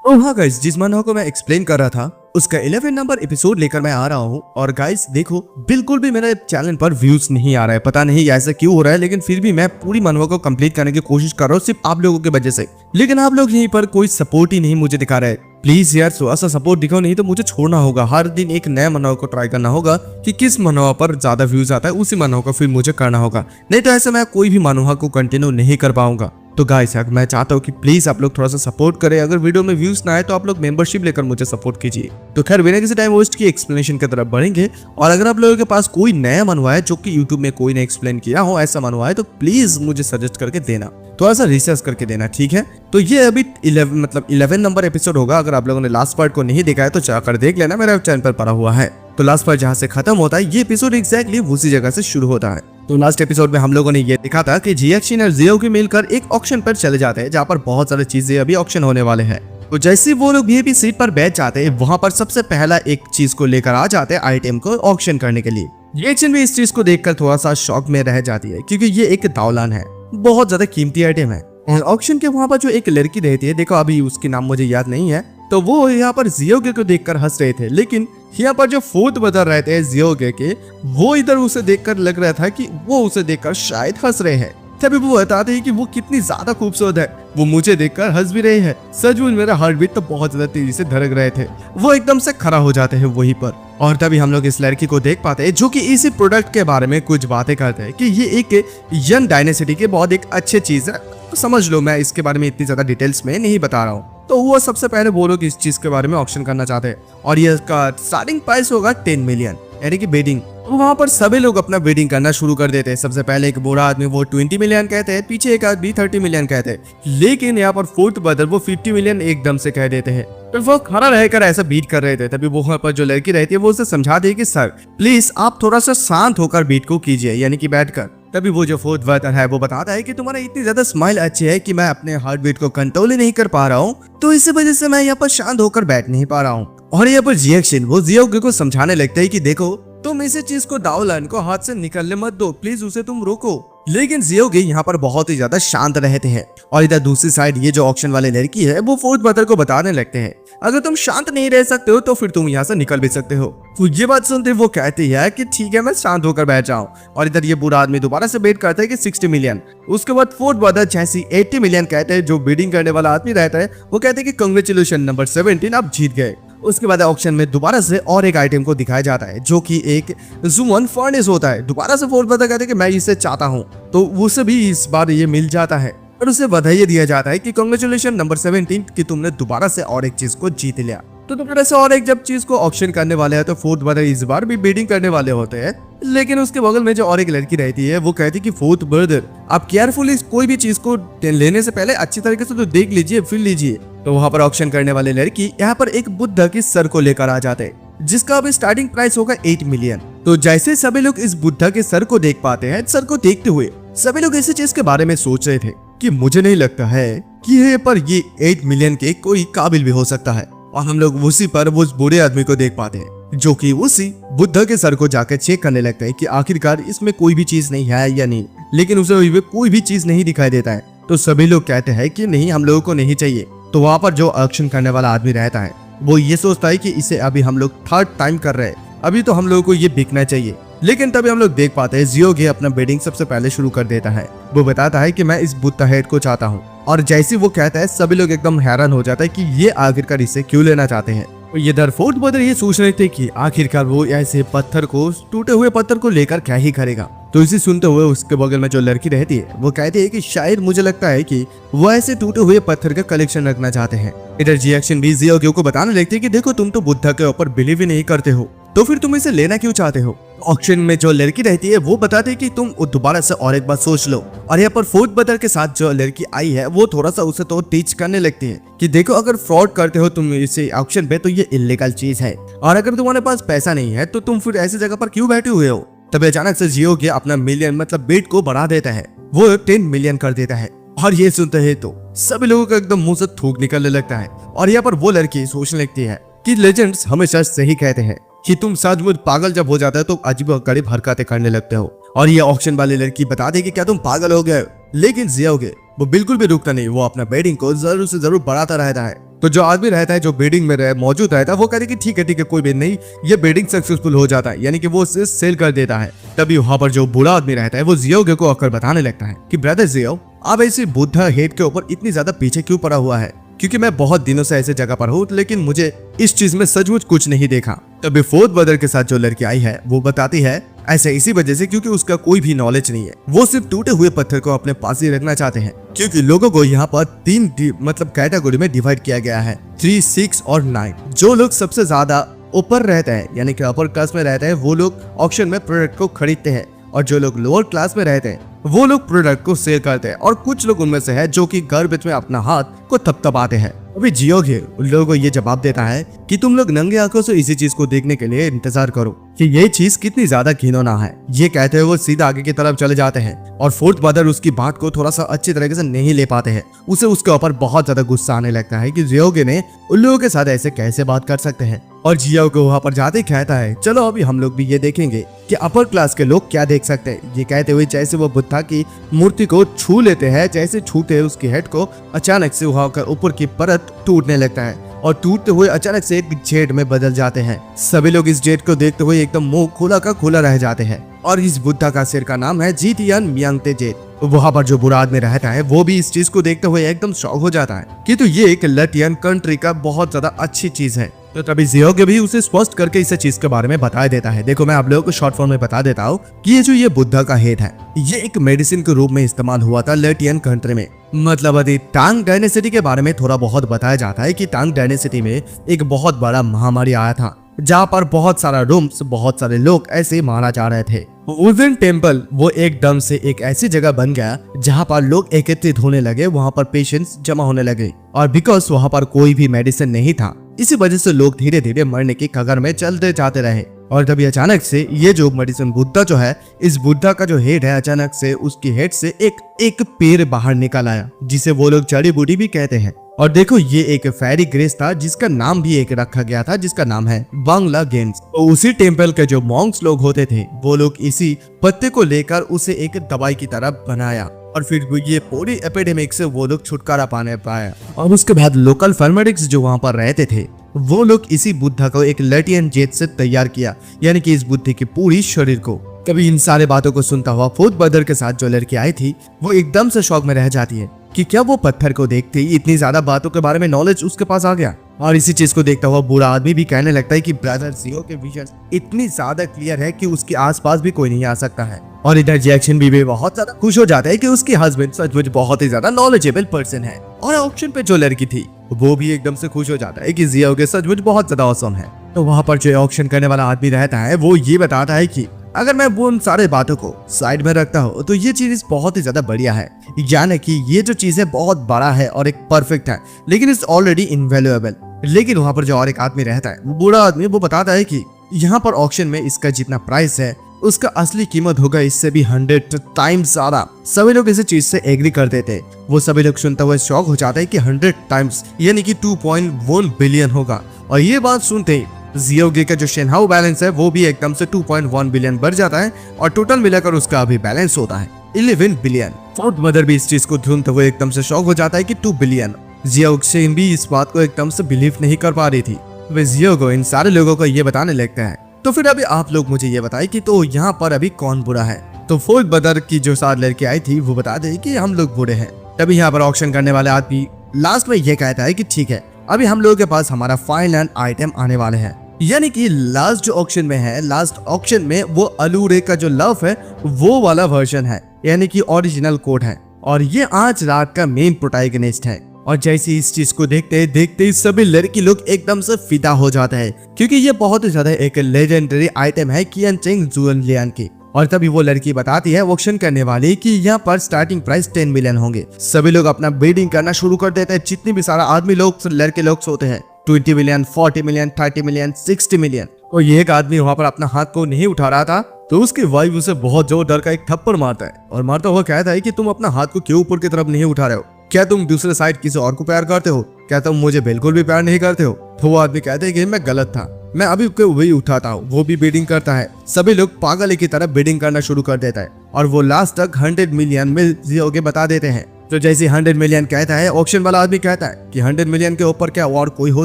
तो हाँ गाइस, जिस मनवा को मैं एक्सप्लेन कर रहा था उसका 11 नंबर एपिसोड लेकर मैं आ रहा हूँ। और गाइस देखो, बिल्कुल भी मेरे चैनल पर व्यूज नहीं आ रहा है, पता नहीं ऐसा क्यों हो रहा है, लेकिन फिर भी मैं पूरी मनवा को कंप्लीट करने की कोशिश कर रहा हूँ सिर्फ आप लोगों की वजह से। लेकिन आप लोग यहीं पर कोई सपोर्ट ही नहीं मुझे दिखा रहे। प्लीज यार थोड़ा सा सपोर्ट दिखाओ, नहीं तो मुझे छोड़ना होगा। हर दिन एक नया मनवा को ट्राई करना होगा कि किस मनवा पर ज्यादा व्यूज आता है, उसी मनवा को फिर मुझे करना होगा। नहीं तो ऐसे मैं कोई भी मनवा को कंटिन्यू नहीं कर पाऊंगा। तो गाइस यार, मैं चाहता हूँ कि प्लीज आप लोग थोड़ा सा सपोर्ट करें। अगर वीडियो में व्यूज ना आए तो आप लोग मेंबरशिप लेकर मुझे सपोर्ट कीजिए। तो खैर बिना किसी टाइम वेस्ट की एक्सप्लेनेशन की तरफ बढ़ेंगे। और अगर आप लोगों के पास कोई नया मनवा है जो कि यूट्यूब में कोई ने एक्सप्लेन किया हो, ऐसा मनवा है तो प्लीज मुझे सजेस्ट करके देना, थोड़ा सा रिसर्च करके देना, ठीक है। तो ये अभी 11 नंबर एपिसोड होगा। अगर आप लोगों ने लास्ट पार्ट को नहीं देखा है तो जाकर देख लेना, मेरे चैनल पर पड़ा हुआ है। तो लास्ट पार्ट जहाँ से खत्म होता है, ये एपिसोड एग्जैक्टली उसी जगह से शुरू होता है। तो लास्ट एपिसोड में हम लोगों ने ये देखा था कि जियाक्शिन और जियो की मिलकर एक ऑक्शन पर चले जाते हैं, जहाँ पर बहुत सारी चीजें अभी ऑक्शन होने वाले हैं। तो जैसे वो लोग वीआईपी सीट पर बैठ जाते हैं, वहां पर सबसे पहला एक चीज को लेकर आ जाते हैं, आइटम को ऑक्शन करने के लिए। जियाक्शिन भी इस चीज को देखकर थोड़ा सा शॉक में रह जाती है, क्योंकि ये एक दावलान है, बहुत ज्यादा कीमती आइटम है। ऑक्शन के वहां पर जो एक लड़की रहती है, देखो अभी उसकी नाम मुझे याद नहीं है, तो वो यहाँ पर जियोगे को देखकर हंस रहे थे। लेकिन यहाँ पर जो फोर्थ ब्रदर रहते हैं जियोगे के, वो इधर उसे देखकर लग रहा था कि वो उसे देखकर शायद हंस रहे हैं। तभी वो बताते हैं कि वो कितनी ज्यादा खूबसूरत है, वो मुझे देखकर हंस भी रहे हैं। सचमुच मेरा हार्ट बीट तो बहुत ज्यादा तेजी से धड़क रहे थे। वो एकदम से खड़ा हो जाते हैं वहीं पर। और तभी हम लोग इस लड़की को देख पाते हैं जो कि इसी प्रोडक्ट के बारे में कुछ बातें करते हैं कि ये एक यंग डायनेसिटी के बहुत एक अच्छी चीज है। तो समझ लो, मैं इसके बारे में इतनी ज्यादा डिटेल्स में नहीं बता रहा हूँ। तो वो सबसे पहले वो लोग इस चीज के बारे में ऑक्शन करना चाहते हैं, और ये इसका स्टार्टिंग प्राइस होगा 10 मिलियन, यानी कि बेडिंग। तो वहाँ पर सभी लोग अपना बेडिंग करना शुरू कर देते हैं। सबसे पहले एक बूढ़ा आदमी वो 20 मिलियन कहते हैं, पीछे एक आदमी 30 मिलियन कहते हैं। लेकिन यहाँ पर फोर्थ ब्रदर वो 50 मिलियन एकदम से कह देते हैं। तो वो खड़ा रहकर ऐसा बीट कर रहे थे। तभी वहाँ पर जो लड़की रहती है वो उसे समझा दे कि सर प्लीज आप थोड़ा सा शांत होकर बीट को कीजिए, यानी कि बैठकर। तभी वो जो फोर्थ ब्रदर है वो बताता है कि तुम्हारा इतनी ज्यादा स्माइल अच्छी है कि मैं अपने हार्ट बीट को कंट्रोल ही नहीं कर पा रहा हूँ, तो इसी वजह से मैं यहाँ पर शांत होकर बैठ नहीं पा रहा हूँ। और यहाँ पर जियाक्शिन वो जियोगे को समझाने लगता है कि देखो तुम इसी चीज को दावलान को हाथ से निकलने मत दो, प्लीज उसे तुम रोको। लेकिन जियोगे यहाँ पर बहुत ही ज्यादा शांत रहते हैं। और इधर दूसरी साइड ये जो ऑक्शन वाले लड़की है वो फोर्थ ब्रदर को बताने लगते हैं, अगर तुम शांत नहीं रह सकते हो तो फिर तुम यहाँ से निकल भी सकते हो। तो ये बात सुनते वो कहती है कि ठीक है मैं शांत होकर बैठ जाऊं। और इधर ये बुरा आदमी दोबारा से बेट करता है कि 60 मिलियन। उसके बाद फोर्थ ब्रदर जैसी 80 मिलियन कहते हैं। जो बीडिंग करने वाला आदमी रहता है वो कहते हैं कि कांग्रेचुलेशन नंबर 17, आप जीत गए। उसके बाद ऑक्शन में दोबारा से और एक आइटम को दिखाया जाता है जो कि एक ज़ूमन फर्नेस होता है। दोबारा से फोर्थ ब्रदर कहते हैं कि मैं इसे चाहता हूँ, तो उसे भी इस बार ये मिल जाता है और उसे बधाई दिया जाता है कि कांग्रेचुलेशन नंबर 17 कि तुमने दोबारा से और एक चीज को जीत लिया। तो दोबारा से और एक जब चीज को ऑक्शन करने वाले हैं तो फोर्थ ब्रदर इस बार भी बीडिंग करने वाले होते हैं। लेकिन उसके बगल में जो और एक लड़की रहती है वो कहती है कि फोर्थ ब्रदर आप केयरफुली कोई भी चीज को लेने से पहले अच्छी तरीके से तो देख लीजिए फिर लीजिए। तो वहाँ पर ऑक्शन करने वाले लड़की यहाँ पर एक बुद्धा की सर को लेकर आ जाते हैं, जिसका अभी स्टार्टिंग प्राइस होगा 8 मिलियन। तो जैसे सभी लोग इस बुद्धा के सर को देख पाते हैं, सर को देखते हुए सभी लोग इसी चीज के बारे में सोच रहे थे कि मुझे नहीं लगता है कि ये पर ये 8 मिलियन के कोई काबिल भी हो सकता है। और हम लोग उसी पर वो उस बूढ़े आदमी को देख पाते हैं जो कि उसी बुद्धा के सर को जाकर चेक करने लगता है कि आखिरकार इसमें कोई भी चीज नहीं है या नहीं। लेकिन उसे कोई भी चीज नहीं दिखाई देता है। तो सभी लोग कहते हैं कि नहीं, हम लोगों को नहीं चाहिए। तो वहाँ पर जो ऑक्शन करने वाला आदमी रहता है वो ये सोचता है कि इसे अभी हम लोग थर्ड टाइम कर रहे हैं, अभी तो हम लोगों को ये बिकना चाहिए। लेकिन तभी हम लोग देख पाते हैं जियोगे अपना बेडिंग सबसे पहले शुरू कर देता है। वो बताता है कि मैं इस बुद्धा हेड को चाहता हूँ। और जैसे वो कहता है सभी लोग एकदम हैरान हो जाता है कि ये आखिरकार इसे क्यों लेना चाहते हैं। तो ये इधर फोर्थ ब्रदर ये सोच रहे थे कि आखिरकार वो ऐसे पत्थर को, टूटे हुए पत्थर को लेकर क्या ही करेगा। तो इसे सुनते हुए उसके बगल में जो लड़की रहती है वो कहती है कि शायद मुझे लगता है कि वो ऐसे टूटे हुए पत्थर का कलेक्शन रखना चाहते हैं। इधर जियाक्शिन भी जियोगे को बताने लगती है कि देखो तुम तो बुद्धा के ऊपर बिलीव ही नहीं करते हो, तो फिर तुम इसे लेना क्यों चाहते हो। ऑक्शन में जो लड़की रहती है वो बताती है कि तुम दोबारा से और एक बार सोच लो। और यहाँ पर फोर्थ ब्रदर के साथ जो लड़की आई है वो थोड़ा सा उसे तो टीच करने लगती है कि देखो अगर फ्रॉड करते हो तुम इसे ऑक्शन पे तो ये इलीगल चीज है, और अगर तुम्हारे पास पैसा नहीं है तो तुम फिर ऐसी जगह पर क्यों बैठे हुए हो। तभी अचानक से जियोगे अपना मिलियन मतलब बेट को बढ़ा देता है, वो 10 मिलियन कर देता है। और ये सुनते हैं तो सभी लोगों का एकदम मुंह से थूक निकलने लगता है। और यहाँ पर वो लड़की सोचने लगती है कि लेजेंड्स हमेशा सही कहते हैं कि तुम सचमुच पागल जब हो जाता है तो अजीब गरीब हरकतें करने लगते हो। और ये ऑक्शन वाली लड़की बता दे कि क्या तुम पागल हो गए। लेकिन जियोगे वो बिल्कुल भी रुकता नहीं, वो अपना बेडिंग को जरूर से जरूर बढ़ाता रहता है। तो जो आदमी रहता है जो बिल्डिंग में मौजूद रहता है वो कहते हैं कि ठीक है कोई भी नहीं, ये बिल्डिंग सक्सेसफुल हो जाता है, यानी कि वो उसे सेल कर देता है। तभी वहां पर जो बूढ़ा आदमी रहता है वो जियोगे को आकर बताने लगता है कि ब्रदर जियो, आप ऐसे बुद्धा हेड के ऊपर इतनी ज्यादा पीछे क्यों पड़ा हुआ है, क्योंकि मैं बहुत दिनों से ऐसे जगह पर हूँ लेकिन मुझे इस चीज में सचमुच कुछ नहीं देखा। तभी फोर्थ ब्रदर के साथ जो लड़की आई है वो बताती है ऐसे इसी वजह से क्योंकि उसका कोई भी नॉलेज नहीं है, वो सिर्फ टूटे हुए पत्थर को अपने पास ही रखना चाहते हैं, क्योंकि लोगों को यहाँ पर तीन मतलब कैटेगरी में डिवाइड किया गया है, 3, 6 और 9। जो लोग सबसे ज्यादा ऊपर रहते हैं यानी कि अपर क्लास में रहते हैं वो लोग ऑक्शन में प्रोडक्ट को खरीदते हैं, और जो लोग लोअर क्लास में रहते हैं वो लोग प्रोडक्ट को सेल करते हैं, और कुछ लोग उनमें से है जो कि गर्भ में अपना हाथ को थपथपाते हैं। अभी जियोगे उन लोगों को ये जवाब देता है कि तुम लोग नंगे आंखों से इसी चीज को देखने के लिए इंतजार करो कि ये चीज कितनी ज्यादा घिनौना है। ये कहते हुए वो सीधा आगे की तरफ चले जाते हैं, और फोर्थ ब्रदर उसकी बात को थोड़ा सा अच्छी तरीके से नहीं ले पाते हैं। उसे उसके ऊपर बहुत ज्यादा गुस्सा आने लगता है कि जियोगे ने उन लोगों के साथ ऐसे कैसे बात कर सकते हैं, और जियो को वहाँ पर जाते कहता है चलो अभी हम लोग भी ये देखेंगे कि अपर क्लास के लोग क्या देख सकते हैं। ये कहते हुए जैसे वो बुद्धा की मूर्ति को छू लेते हैं, जैसे छूते हैं उसकी हेड को अचानक से वहाँ का ऊपर की परत टूटने लगता है, और टूटते हुए अचानक से एक जेड में बदल जाते हैं। सभी लोग इस जेड को देखते हुए एकदम मुंह खुला का खुला रह जाते हैं, और इस बुद्धा का सिर का नाम है जीतियान मियांगते जेड। वहाँ पर जो बुरा आदमी रहता है वो भी इस चीज को देखते हुए एकदम शॉक हो जाता है कि तो ये एक लटियन कंट्री का बहुत ज्यादा अच्छी चीज है। तो तभी जियोगे भी उसे स्पष्ट करके इस चीज के बारे में बता देता है। देखो मैं आप लोगों को शॉर्ट फॉर्म में बता देता हूँ कि ये बुद्धा का हेड है, ये एक मेडिसिन के रूप में इस्तेमाल हुआ था लटियन कंट्री में। मतलब अभी टांग डायनेसिटी के बारे में थोड़ा बहुत बताया जाता है कि टांग डायनेसिटी में एक बहुत बड़ा महामारी आया था, जहाँ पर बहुत सारा रूम्स, बहुत सारे लोग ऐसे मारा जा रहे थे। वुजन टेम्पल वो एकदम से एक ऐसी जगह बन गया जहाँ पर लोग एकत्रित होने लगे, वहाँ पर पेशेंट्स जमा होने लगे, और बिकॉज वहाँ पर कोई भी मेडिसिन नहीं था इसी वजह से लोग धीरे धीरे मरने की कगार में चलते जाते रहे। और तभी अचानक से ये जो मेडिसिन बुद्धा जो है, इस बुद्धा का जो हेड है, अचानक से उसकी हेड से एक पेड़ बाहर निकल आया जिसे वो लोग जड़ी बूटी भी कहते हैं। और देखो ये एक फेरी ग्रेस था जिसका नाम भी एक रखा गया था जिसका नाम है बांग्ला गेम्स। तो उसी टेम्पल के जो मॉन्क्स लोग होते थे वो लोग इसी पत्ते को लेकर उसे एक दवाई की तरह बनाया, और फिर ये पूरी एपिडेमिक से वो लोग छुटकारा पाने पाया। और उसके बाद लोकल फार्मेटिक्स जो वहाँ पर रहते थे वो लोग इसी बुद्धा को एक लटियन जेट से तैयार किया, यानी कि इस बुद्धि की पूरी शरीर को। कभी इन सारे बातों को सुनता हुआ फोर्थ ब्रदर के साथ जो लड़की आई थी वो एकदम से शौक में रह जाती है कि क्या वो पत्थर को देखते ही इतनी ज्यादा बातों के बारे में नॉलेज उसके पास आ गया। और इसी चीज को देखता हुआ बुरा आदमी भी कहने लगता है कि ब्रदर जियो के विजन इतनी ज्यादा क्लियर है कि उसके आसपास भी कोई नहीं आ सकता है। और इधर जैक्सन भी बहुत ज्यादा खुश हो जाता है कि उसकी हस्बैंड सचमुच बहुत ही ज्यादा नॉलेजेबल पर्सन है। और ऑप्शन पे जो लड़की थी वो भी एकदम से खुश हो जाता है कि जियो के सचमुच बहुत ज्यादा ऑसम है। तो वहाँ पर जो ऑप्शन करने वाला आदमी रहता है वो ये बताता है कि अगर मैं वो उन सारे बातों को साइड में रखता हूँ तो ये चीज बहुत ही ज्यादा बढ़िया है, यानी कि ये जो चीज है बहुत बड़ा है और एक परफेक्ट है, लेकिन इट्स ऑलरेडी इनवैल्यूएबल। लेकिन वहाँ पर जो और एक आदमी रहता है वो बूढ़ा आदमी वो बताता है कि यहाँ पर ऑक्शन में इसका जितना प्राइस है उसका असली कीमत होगा इससे भी 100 टाइम्स ज्यादा। सभी लोग इस चीज से एग्री करते थे। वो सभी लोग सुनते हुए शॉक हो जाते हैं कि 100 टाइम्स यानी कि 2.1 बिलियन होगा। और ये बात सुनते ही जियोगे का जो शेनहाउ बैलेंस है वो भी एकदम से 2.1 बिलियन बढ़ जाता है, और टोटल मिलाकर उसका अभी बैलेंस होता है 11 बिलियन। फोर्थ मदर भी इस चीज को ढूंढते हुए एकदम से शॉक हो जाता है कि 2 बिलियन। जियोक्सेन भी इस बात को एकदम से बिलीव नहीं कर पा रही थी। वे जियोगो इन सारे लोगों को ये बताने लगते हैं। तो फिर अभी आप लोग मुझे ये बताएं कि तो यहाँ पर अभी कौन बुरा है। तो फोर्थ ब्रदर की जो साथ लड़की आई थी वो बता दे कि हम लोग बुरे हैं। तभी यहाँ पर ऑक्शन करने वाले आदमी लास्ट में ये कहता है कि ठीक है अभी हम लोगों के पास हमारा फाइनल आइटम आने वाले हैं, यानी कि लास्ट जो ऑक्शन में है, लास्ट ऑक्शन में वो अलूरे का जो लव है वो वाला वर्जन है, यानी कि ओरिजिनल कोड है, और ये आज रात का मेन प्रोटैगनिस्ट है। और जैसे इस चीज को देखते देखते सभी लड़की लोग एकदम से फिदा हो जाते हैं, क्योंकि ये बहुत ही ज्यादा एक लेजेंडरी आइटम है कियन चेंग जुएलियन की। और तभी वो लड़की बताती है ऑक्शन करने वाली कि यहाँ पर स्टार्टिंग प्राइस 10 मिलियन होंगे। सभी लोग अपना बिडिंग करना शुरू कर देते हैं, जितने भी सारा आदमी लोग लड़के लोग सोते हैं, 20 मिलियन, 40 मिलियन, 30 मिलियन, 60 मिलियन। और ये एक आदमी वहाँ पर अपना हाथ को नहीं उठा रहा था तो उसकी वाइफ उसे बहुत जोर डर का एक थप्पड़ मारता है, और मारता हुआ कहता है कि तुम अपना हाथ को क्यों ऊपर की तरफ नहीं उठा रहे हो, क्या तुम दूसरे साइड किसी और को प्यार करते हो, क्या तुम मुझे बिल्कुल भी प्यार नहीं करते हो। तो वो आदमी कहते हैं कि मैं गलत था, मैं अभी वही उठाता हूँ। वो भी बिडिंग करता है, सभी लोग पागल की तरह बिडिंग करना शुरू कर देता है, और वो लास्ट तक 100 मिलियन में जियोगे बता देते हैं। तो जैसे 100 मिलियन कहता है, ऑक्शन वाला आदमी कहता है कि 100 मिलियन के ऊपर क्या और कोई हो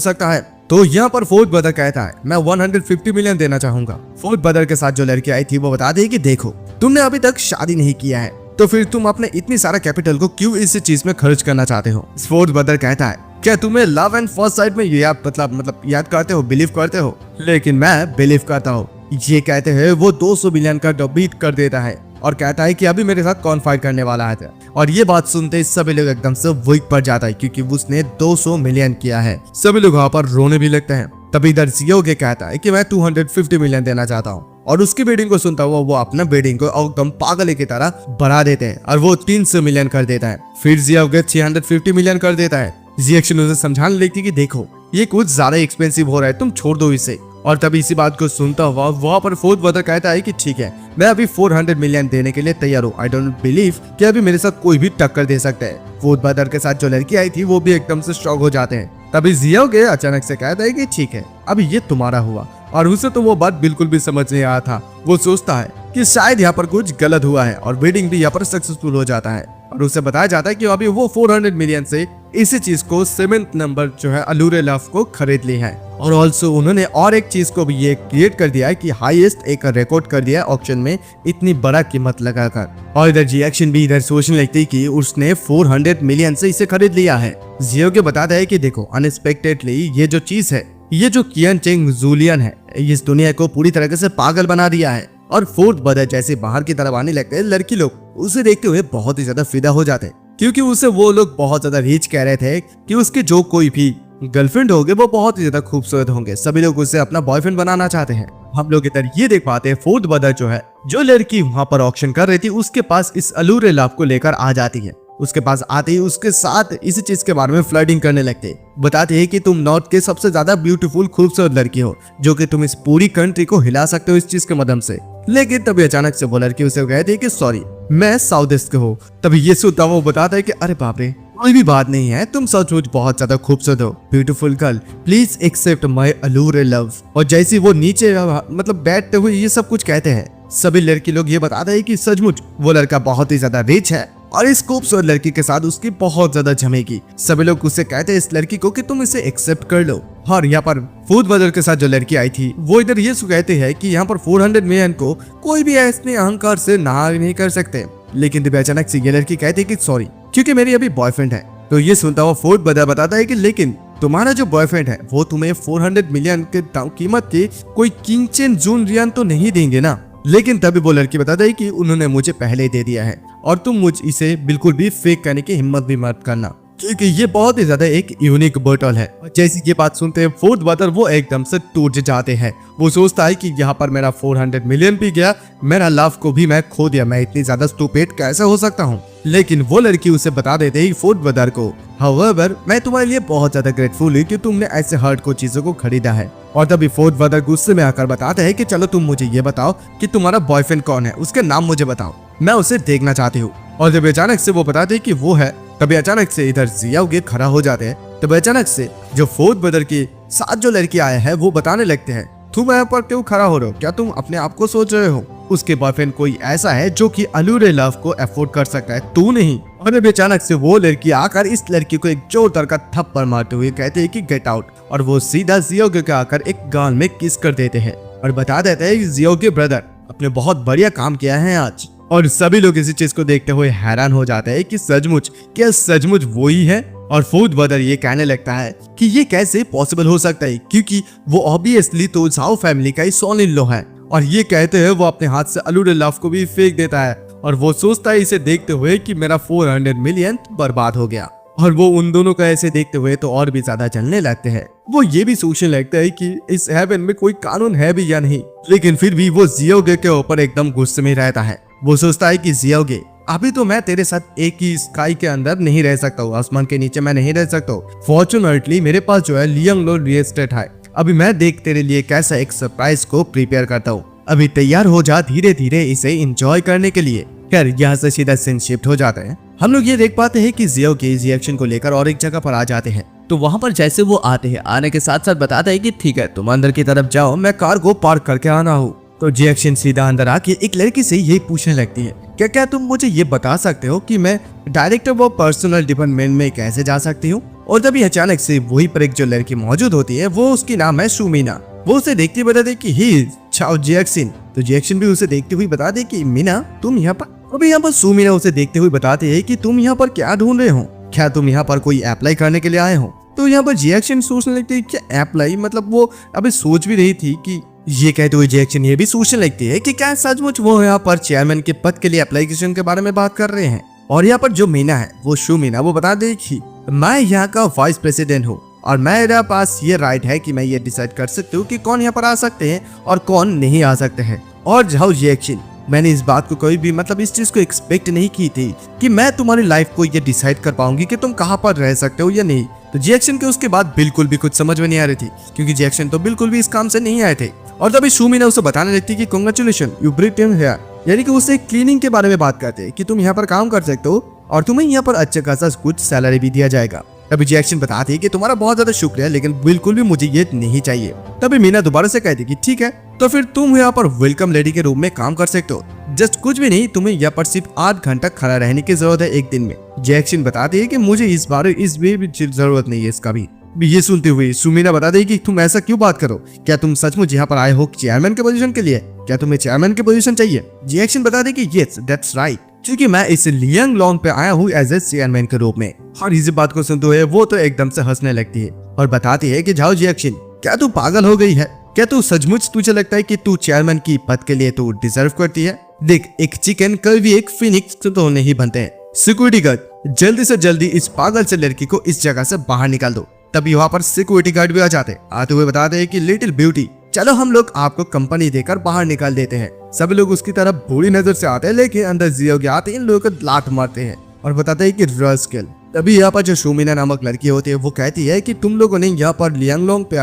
सकता है। तो यहाँ पर फोर्थ ब्रदर कहता है मैं 150 मिलियन देना चाहूंगा। फोर्थ ब्रदर के साथ जो लड़की आई थी वो बता दी कि देखो तुमने अभी तक शादी नहीं किया है, तो फिर तुम अपने इतनी सारा कैपिटल को क्यों इस चीज में खर्च करना चाहते हो। फोर्थ ब्रदर कहता है क्या तुम्हें लव एंड फर्स्ट साइड में मतलब याद करते हो, बिलीव करते हो? लेकिन मैं बिलीव करता हूँ। ये कहते हैं वो 200 मिलियन का बीट कर देता है और कहता है कि अभी मेरे साथ कौन फाइट करने वाला है। और ये बात सुनते ही सभी लोग एकदम से वीक पड़ जाता है क्योंकि उसने 200 मिलियन किया है। सभी लोग वहाँ पर रोने भी लगते हैं। तभी इधर जियोगे कहता है कि मैं 250 मिलियन देना चाहता हूँ और उसकी बिडिंग को सुनता हुआ वो अपना बिडिंग को एकदम पागल की तरह बढ़ा देते हैं और वो 300 मिलियन कर देता है। फिर जियोगे 650 मिलियन कर देता है। जिएक्शन उसे समझाने लगती कि देखो ये कुछ ज्यादा एक्सपेंसिव हो रहा है, तुम छोड़ दो इसे। और तभी इसी बात को सुनता हुआ वहाँ पर फोर्थ ब्रदर कहता है कि ठीक है मैं अभी 400 मिलियन देने के लिए तैयार हूँ। आई डोंट बिलीव कि अभी मेरे साथ कोई भी टक्कर दे सकता है। फोर्थ ब्रदर के साथ जो लड़की आई थी वो भी एकदम से शॉक हो जाते हैं। तभी जियोगे अचानक से कहता है कि ठीक है अभी ये तुम्हारा हुआ। और उसे तो वो बात बिल्कुल भी समझ नहीं आया था। वो सोचता है कि शायद यहाँ पर कुछ गलत हुआ है और वेडिंग भी यहाँ पर सक्सेसफुल हो जाता है। और उसे बताया जाता है कि अभी वो 400 मिलियन से इसी चीज को 7th नंबर जो है अलूरे लव को खरीद ली है। और ऑल्सो उन्होंने और एक चीज को भी ये क्रिएट कर दिया है कि हाईएस्ट एक रिकॉर्ड कर दिया है ऑक्शन में इतनी बड़ा कीमत लगाकर। और इधर जिएक्शन भी इधर सोचने लगती कि उसने 400 मिलियन से इसे खरीद लिया है। जियो के बताता है कि देखो अनएक्सपेक्टेडली ये जो चीज है, ये जो कियन चेंग जूलियन है, इस दुनिया को पूरी तरीके से पागल बना दिया है। और फोर्थ ब्रदर जैसे बाहर की तरफ आने लगते हैं, लड़की लोग उसे देखते हुए बहुत ही ज्यादा फिदा हो जाते हैं क्योंकि उसे वो लोग बहुत ज्यादा रीच कह रहे थे कि उसके जो कोई भी गर्लफ्रेंड होंगे वो बहुत ही ज्यादा खूबसूरत होंगे। सभी लोग उसे अपना बॉयफ्रेंड बनाना चाहते हैं। हम लोग इधर ये देख पाते हैं फोर्थ ब्रदर जो है, जो लड़की वहां पर ऑक्शन कर रही थी उसके पास इस अलूरे लव को लेकर आ जाती है। उसके पास आते ही उसके साथ इसी चीज के बारे में फ्लर्टिंग करने लगते, बताते हैं कि तुम नॉर्थ के सबसे ज्यादा ब्यूटीफुल खूबसूरत लड़की हो जो कि तुम इस पूरी कंट्री को हिला सकते हो इस चीज के मदद से। लेकिन तभी अचानक से वो लड़की उसे कहती है कि सॉरी मैं साउथ ईस्ट के हो। तभी ये सुनता वो बताता है कि अरे बाप रे कोई भी बात नहीं है, तुम सचमुच बहुत ज्यादा खूबसूरत हो, beautiful girl, please accept my allure love. और जैसे वो नीचे मतलब बैठते हुए ये सब कुछ कहते हैं, सभी लड़की लोग ये बताते हैं कि सचमुच वो लड़का बहुत ही ज्यादा रिच है और इस खूबसूरत लड़की के साथ उसकी बहुत ज्यादा जमेगी। सभी लोग उससे कहते हैं इस लड़की को कि तुम इसे एक्सेप्ट कर लो। और यहाँ पर फोर्थ ब्रदर के साथ जो लड़की आई थी वो इधर ये कहते हैं कि यहाँ पर 400 मिलियन को कोई भी ऐसे अहंकार से ना नहीं कर सकते। लेकिन तभी अचानक से ये लड़की कहती है कि सॉरी क्योंकि मेरी अभी बॉयफ्रेंड है। तो ये सुनता हुआ फोर्थ ब्रदर बताता है कि लेकिन तुम्हारा जो बॉयफ्रेंड है वो तुम्हें 400 मिलियन के कीमत के कोई किंगचेन जून रियान तो नहीं देंगे ना। लेकिन तभी वो लड़की बताता है कि उन्होंने मुझे पहले ही दे दिया है और तुम मुझ इसे बिल्कुल भी फेक करने की हिम्मत भी मत करना क्योंकि ये बहुत ही ज्यादा एक यूनिक बोतल है। जैसी ये बात सुनते हैं फोर्थ ब्रदर वो एकदम से टूट जाते हैं। वो सोचता है कि यहाँ पर मेरा 400 मिलियन भी गया, मेरा लव को भी मैं खो दिया, मैं इतनी ज्यादा स्टूपिड कैसे हो सकता हूँ। लेकिन वो लड़की उसे बता देते ही फोर्थ ब्रदर को, हाउएवर मैं तुम्हारे लिए बहुत ज्यादा ग्रेटफुल हूँ कि तुमने ऐसे हर्ट को चीजों को खरीदा है। और तभी फोर्थ ब्रदर गुस्से में आकर बताते हैं कि चलो तुम मुझे ये बताओ कि तुम्हारा बॉयफ्रेंड कौन है, उसके नाम मुझे बताओ, मैं उसे देखना चाहती हूँ। और जब अचानक से वो बताते हैं कि वो है, तभी अचानक से इधर जियाओगे खड़ा हो जाते हैं। तभी अचानक से जो फोर्थ ब्रदर के साथ जो लड़की आया है वो बताने लगते हैं तुम यहाँ पर क्यों खड़ा हो रहे हो, क्या तुम अपने आप को सोच रहे हो उसके बॉयफ्रेंड कोई ऐसा है जो कि अलूरे लव को अफोर्ड कर सकता है, तू नहीं। और अभी अचानक से वो लड़की आकर इस लड़की को एक जोरदार का थप्पड़ मारते हुए कहते हैं कि गेट आउट। और वो सीधा जियोगे के आकर एक गाल में किस कर देते हैं और बता देते हैं कि जियोगे ब्रदर अपने बहुत बढ़िया काम किया है आज। और सभी लोग इसी चीज को देखते हुए हैरान हो जाते हैं कि सचमुच क्या सचमुच वो ही है। और फोर्थ ब्रदर ये कहने लगता है कि ये कैसे पॉसिबल हो सकता है क्योंकि वो ऑब्वियसली तो झाओ फैमिली का ही सन इन लॉ है। और ये कहते हैं वो अपने हाथ से अलूरे लव को भी फेंक देता है और वो सोचता है इसे देखते हुए कि मेरा 400 मिलियन बर्बाद हो गया। और वो उन दोनों का ऐसे देखते हुए तो और भी ज्यादा जलने लगते हैं। वो ये भी सोचने लगता है कि इस हेवन में कोई कानून है भी या नहीं। लेकिन फिर भी वो जियोगे के ऊपर एकदम गुस्से में रहता है। वो सोचता है कि जियोगे अभी तो मैं तेरे साथ एक ही स्काई के अंदर नहीं रह सकता हूँ, आसमान के नीचे मैं नहीं रह सकता हूँ। फॉर्चुनेटली मेरे पास जो है लियंग लो रियल एस्टेट है। अभी मैं देख तेरे लिए कैसा एक सरप्राइज को प्रिपेयर करता हूँ, अभी तैयार हो जा धीरे धीरे इसे एंजॉय करने के लिए। खैर यहाँ से सीधा सीन शिफ्ट हो जाता है। हम लोग ये देख पाते हैं कि जियो के रिएक्शन को लेकर और एक जगह पर आ जाते हैं। तो वहाँ पर जैसे वो आते हैं, आने के साथ साथ बताता है कि ठीक है तुम अंदर की तरफ जाओ, मैं कार को पार्क करके आना हूँ। तो जिएक्शन सीधा अंदर आके एक लड़की से यही पूछने लगती है क्या तुम मुझे ये बता सकते हो कि मैं डायरेक्टर वो पर्सनल डिपार्टमेंट में कैसे जा सकती हूँ? और तभी अचानक से वही पर एक जो लड़की मौजूद होती है, वो उसकी नाम है सुमीना। वो उसे देखते बता दे कि ही चाओ जियाक्सिन। तो जियाक्सिन भी उसे देखते हुए बता दे कि मीना तुम यहाँ पर। अभी यहाँ पर सुमीना उसे देखते हुए बताते है कि तुम यहाँ पर क्या ढूंढ रहे हो, क्या तुम यहाँ पर कोई अप्लाई करने के लिए आए हो? तो यहाँ पर जियाक्सिन सोचने लगती है क्या अप्लाई, मतलब वो अभी सोच भी रही थी कि ये कहते हुए जियाक्सिन ये भी सोचने लगती है कि क्या सचमुच वो यहाँ पर चेयरमैन के पद के लिए एप्लीकेशन के बारे में बात कर रहे हैं। और यहाँ पर जो मीना है वो सुमीना वो बता दे कि मैं यहाँ का वाइस प्रेसिडेंट हूँ और मेरे पास ये राइट है कि मैं ये डिसाइड कर सकती हूँ कि कौन यहाँ पर आ सकते हैं और कौन नहीं आ सकते हैं। और जाओ जियाक्सिन, मैंने इस बात को कभी भी मतलब इस चीज को एक्सपेक्ट नहीं की थी कि मैं तुम्हारी लाइफ को ये डिसाइड कर पाऊंगी कि तुम कहाँ पर रह सकते हो या नहीं। तो जियाक्सिन के उसके बाद बिल्कुल भी कुछ समझ में नहीं आ रही थी, क्योंकि जियाक्सिन तो बिल्कुल भी इस काम से नहीं आए थे। और तभी सुमीना उसे बताने लगती कि कांग्रेचुलेशन यू ब्रिटेन है, यानी कि उससे क्लीनिंग के बारे में बात करते हैं कि तुम यहाँ पर काम कर सकते हो और तुम्हें यहाँ पर अच्छा खासा कुछ सैलरी भी दिया जाएगा। तभी जियाक्सिन बताती है कि तुम्हारा बहुत ज्यादा शुक्रिया, लेकिन बिल्कुल भी मुझे ये नहीं चाहिए। तभी मीना दोबारा से कहती कि ठीक है, तो फिर तुम यहाँ पर वेलकम लेडी के रूम में काम कर सकते हो। जस्ट कुछ भी नहीं, तुम्हें यहाँ पर सिर्फ 8 घंटा खड़ा रहने की जरूरत है एक दिन में। जियाक्सिन बताती है कि मुझे इस बार इस भी जरूरत नहीं है इसका भी। ये सुनते हुए सुमीना बता दे कि तुम ऐसा क्यों बात करो, क्या तुम सचमुच यहाँ पर आए हो चेयरमैन के पोजीशन के लिए? क्या तुम्हें चेयरमैन की पोजीशन चाहिए? जियाक्सिन बता दे कि यस दैट्स राइट, क्योंकि मैं इस लियांग लॉन्ग पे आया हूँ एज ए चेयरमैन के रूप में। और इसी बात को सुनते हुए वो तो एकदम से हंसने लगती है और बताती है कि जाओ जियाक्सिन, क्या तू पागल हो गई है? क्या तू सचमुच तुझे लगता है कि तू चेयरमैन की पद के लिए तू डिजर्व करती है? देख, एक चिकन कभी भी एक फिनिक्स तो नहीं बनते हैं। सिक्योरिटी गार्ड, जल्दी से जल्दी इस पागल से लड़की को इस जगह से बाहर निकाल दो। तभी वहाँ पर सिक्योरिटी गार्ड भी आ जाते, आते हुए बताते हैं कि लिटिल ब्यूटी, चलो हम लोग आपको कंपनी देकर बाहर निकाल देते हैं। सभी लोग उसकी तरफ बुरी नजर से आते हैं, लेकिन अंदर जियो के आते इन लोगों को लात मारते हैं और बताते हैं कि रस्कल। तभी यहाँ पर जो सुमीना नामक लड़की होती है वो कहती है कि तुम लोगों ने यहाँ पर लियांगलोंग पे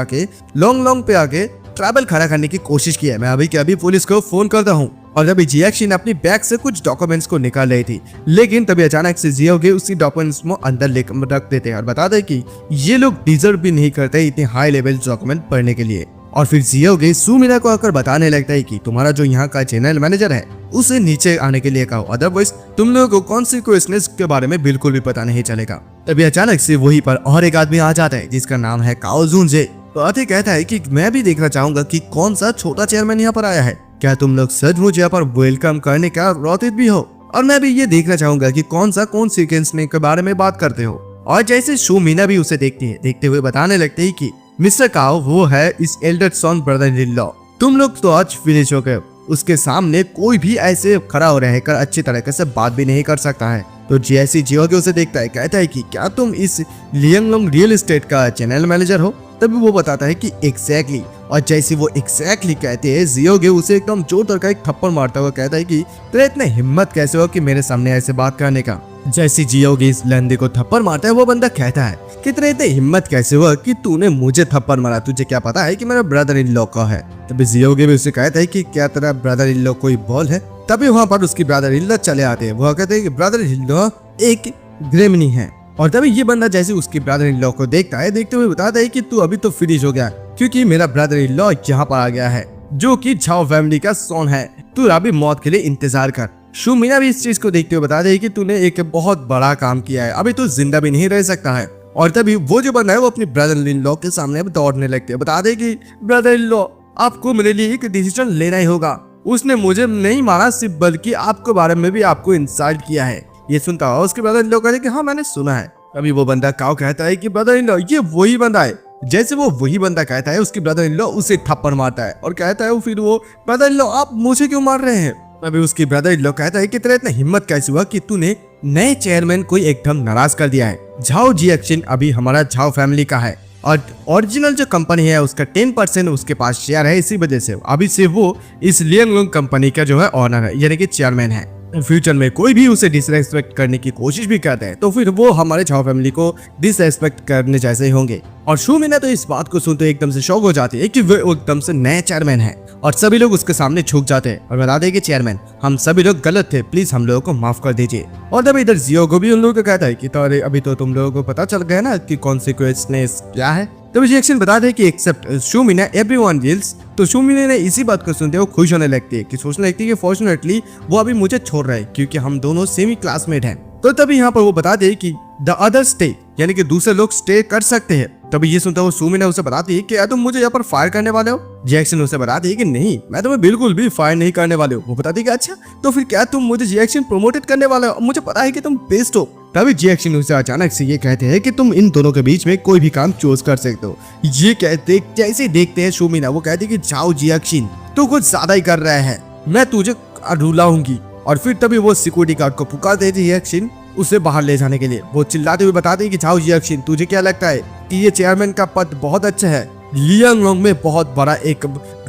आके ट्रैवल खड़ा करने की कोशिश की है। मैं अभी के अभी पुलिस को फोन करता हूँ। और तभी जियाक्सिन अपनी बैग से कुछ डॉक्यूमेंट्स को निकाल रही थी, लेकिन तभी अचानक से जियोगे उसी डॉक्यूमेंट्स को अंदर रख देते हैं और बताते हैं कि ये लोग डिजर्व भी नहीं करते इतने हाई लेवल डॉक्यूमेंट पढ़ने के लिए। और फिर जियोगे सुमीना को आकर बताने लगता है कि तुम्हारा जो यहाँ का जनरल मैनेजर है उसे नीचे आने के लिए कहो, अदरवाइज तुम लोगों को कॉन्सिक्वेंसेस के बारे में बिल्कुल भी पता नहीं चलेगा। तभी अचानक से वहीं पर और एक आदमी आ जाता है जिसका नाम है काओ जुनजे। तो आते कहता है कि मैं भी देखना चाहूंगा कि कौन सा छोटा चेयरमैन यहाँ पर आया है। क्या तुम लोग सचमुच यहाँ पर वेलकम करने का रौतित भी हो? और मैं भी ये देखना चाहूंगा कि कौन सीक्वेंस के बारे में बात करते हो। और जैसे सुमीना भी उसे देखती है, देखते हुए बताने लगते हैं कि मिस्टर काओ वो है इस elder son brother in law. तुम लोग तो आज फिनिश हो गए, उसके सामने कोई भी ऐसे खड़ा हो रहकर अच्छी तरीके से बात भी नहीं कर सकता है। तो जैसे जियोगे उसे देखता है, कहता है कि क्या तुम इस लियांगलोंग रियल एस्टेट का जनरल मैनेजर हो? तभी वो बताता है कि एग्जैक्टली। और जैसे वो एग्जैक्टली कहते हैं, जियोगे उसे एकदम जोर का एक थप्पड़ मारता हुआ कहता है कि तेरे इतने हिम्मत कैसे हो कि मेरे सामने ऐसे बात करने का? जैसे जियोगे इस लंदे को थप्पड़ मारता है, वो बंदा कहता है कि तेरे इतने हिम्मत कैसे हुआ कि तूने मुझे थप्पड़ मारा? तुझे क्या पता है कि मेरा ब्रदर इन लॉ का है? तभी जियोगे भी उसे कहता है कि क्या तेरा ब्रदर इन लॉ कोई बॉल है? तभी वहाँ पर उसकी ब्रदर इन लॉ चले आते हैं। वो कहते हैं कि ब्रदर इन लॉ एक ग्रेमनी है। और तभी ये बंदा जैसे उसकी ब्रदर इन लॉ को देखता है, देखते हुए बताता है कि तू अभी तो फिनिश हो गया, क्योंकि मेरा ब्रदर इन लॉ यहाँ पर आ गया है, जो कि झाओ फैमिली का सोन है। तू अभी मौत के लिए इंतजार कर। सुमीना भी इस चीज को देखते हुए बताते हैं कि तूने एक बहुत बड़ा काम किया है, अभी तू जिंदा भी नहीं रह सकता है। और तभी वो जो बंदा है वो अपनी ब्रदर इन लॉ के सामने दौड़ने लगते हैं, बताते हैं कि ब्रदर इन लॉ आपको मेरे लिए एक डिसीजन लेना ही होगा। उसने मुझे नहीं मारा सिर्फ, बल्कि आपके बारे में भी आपको इंसल्ट किया है। ये सुनता हुआ उसके ब्रदर इन लॉ कहते कि हाँ मैंने सुना है। अभी वो बंदा काओ कहता है कि ब्रदर इन लॉ ये वही बंदा है। जैसे वो वही बंदा कहता है, उसकी ब्रदर इन लॉ उसे थप्पड़ मारता है और कहता है फिर वो ब्रदर इन लॉ आप मुझे क्यों मार रहे हैं? अभी उसकी ब्रदर इन लॉ कहता है कि तेरा इतना हिम्मत कैसे हुआ कि तूने नए चेयरमैन को एकदम नाराज कर दिया है? झाओ जियाक्सिन अभी हमारा झाओ फैमिली का है और ओरिजिनल जो कंपनी है उसका 10% उसके पास शेयर है, इसी वजह से अभी से वो इस लियांगलोंग कंपनी का जो है ऑनर है, यानी कि चेयरमैन है। फ्यूचर में कोई भी उसे डिसरेस्पेक्ट करने की कोशिश भी करते हैं तो फिर वो हमारे झाओ फैमिली को डिसरेस्पेक्ट करने जैसे ही होंगे। और सुमीना तो इस बात को सुनते एकदम से शॉक हो जाती है कि वो एकदम से नए चेयरमैन है और सभी लोग उसके सामने झुक जाते हैं और बताते हैं कि चेयरमैन हम सभी लोग गलत थे, प्लीज हम लोगों को माफ कर दीजिए। और तब इधर जियो को भी उन लोगों को कहता है कि तो अभी तो तुम लोगों को पता चल गया ना कि कॉन्सिक्वेंसेस क्या है। तभी जिएक्शन बता दे कि एक्सेप्ट शूमिना एवरीवन विल्स। तो शूमिना ने इसी बात को सुनते हुए खुश होने लगती है कि सोचने लगती है कि फॉर्चुनेटली वो अभी मुझे छोड़ रहा है क्योंकि हम दोनों सेमी क्लासमेट हैं। तो तभी यहाँ पर वो बता दे कि द अदर स्टे, यानी कि दूसरे लोग स्टे कर सकते हैं। तभी ये सुनता हुआ शूमिना उसे बताती है कि क्या तुम मुझे यहाँ पर फायर करने वाले हो। जिएक्शन उसे बताती है कि नहीं, मैं तुम्हें बिल्कुल भी फायर नहीं करने वाले हो। वो बताती है कि अच्छा तो फिर क्या तुम मुझे जिएक्शन प्रमोटेड करने वाले हो, मुझे पता है कि तुम बेस्ट हो। तभी जिएक्शन उसे अचानक से ये कहते हैं कि तुम इन दोनों के बीच में कोई भी काम चूज कर सकते हो। ये कहते जैसे देखते हैं शूमिना, वो कहती है कि जाओ जिएक्शन, तू कुछ ज्यादा ही कर रहा है, मैं तुझे रुलाऊंगी। और फिर तभी वो सिक्योरिटी गार्ड को पुकार देती है जिएक्शन उसे बाहर ले जाने के लिए। वो चिल्लाते हुए बताते हैं कि जाओ जिएक्शन, तुझे क्या लगता है कि ये चेयरमैन का पद बहुत अच्छा है, लियांगलोंग में बहुत बड़ा एक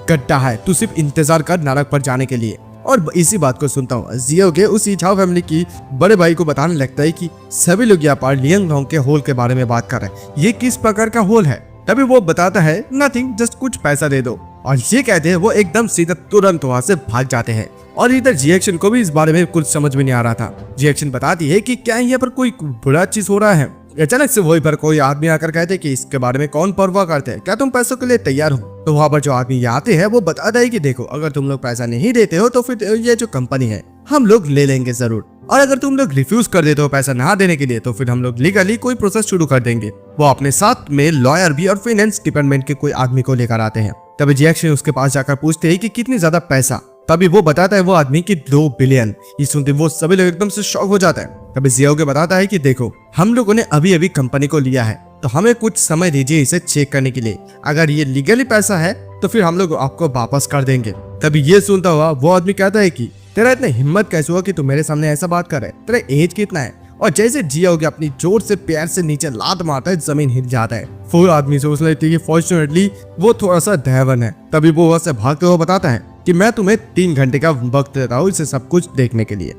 गड्ढा है, तू सिर्फ इंतजार कर नरक पर जाने के लिए। और इसी बात को सुनता हूँ जियोगे उसी झाओ फैमिली की बड़े भाई को बताने लगता है कि सभी लोग यहाँ पर लियांगलोंग के होल के बारे में बात कर रहे हैं, ये किस प्रकार का होल है। तभी वो बताता है नथिंग, जस्ट कुछ पैसा दे दो। और ये कहते हैं वो एकदम सीधा तुरंत वहां से भाग जाते हैं। और इधर जिएक्शन को भी इस बारे में कुछ समझ में नहीं आ रहा था। जिएक्शन बताती है कि क्या यहाँ पर कोई बुरा चीज हो रहा है। अचानक से वहीं पर कोई आदमी आकर कहते कि इसके बारे में कौन परवाह करते हैं, क्या तुम पैसों के लिए तैयार हो। तो वहाँ पर जो आदमी आते हैं वो बताता है कि देखो अगर तुम लोग पैसा नहीं देते हो तो फिर ये जो कंपनी है हम लोग ले लेंगे जरूर, और अगर तुम लोग रिफ्यूज कर देते हो पैसा ना देने के लिए तो फिर हम लोग लीगली कोई प्रोसेस शुरू कर देंगे। वो अपने साथ में लॉयर भी और फाइनेंस डिपार्टमेंट के कोई आदमी को लेकर आते हैं। तभी जिएक्शन उसके पास जाकर पूछते हैं कि कितनी ज्यादा पैसा। तभी वो बताता है वो आदमी की 2 बिलियन। ये सुनते वो सभी लोग एकदम से शॉक हो जाता है। तभी जियोगे बताता है कि देखो हम लोगों ने अभी अभी कंपनी को लिया है तो हमें कुछ समय दीजिए इसे चेक करने के लिए, अगर ये लीगली पैसा है तो फिर हम लोग आपको वापस कर देंगे। तभी ये सुनता हुआ वो आदमी कहता है कि तेरा इतना हिम्मत कैसे हुआ कि तू मेरे सामने ऐसा बात कर रहा है, तेरा एज कितना है। और जैसे जियोगे अपनी जोर से पैर से नीचे लात मारता है, जमीन हिल जाता है। वो आदमी से उसने कि फॉर्चुनेटली वो थोड़ा सा दयावान है। तभी वो वहां से भागते हुए बताता है कि मैं तुम्हें 3 घंटे का वक्त देता हूँ इसे सब कुछ देखने के लिए।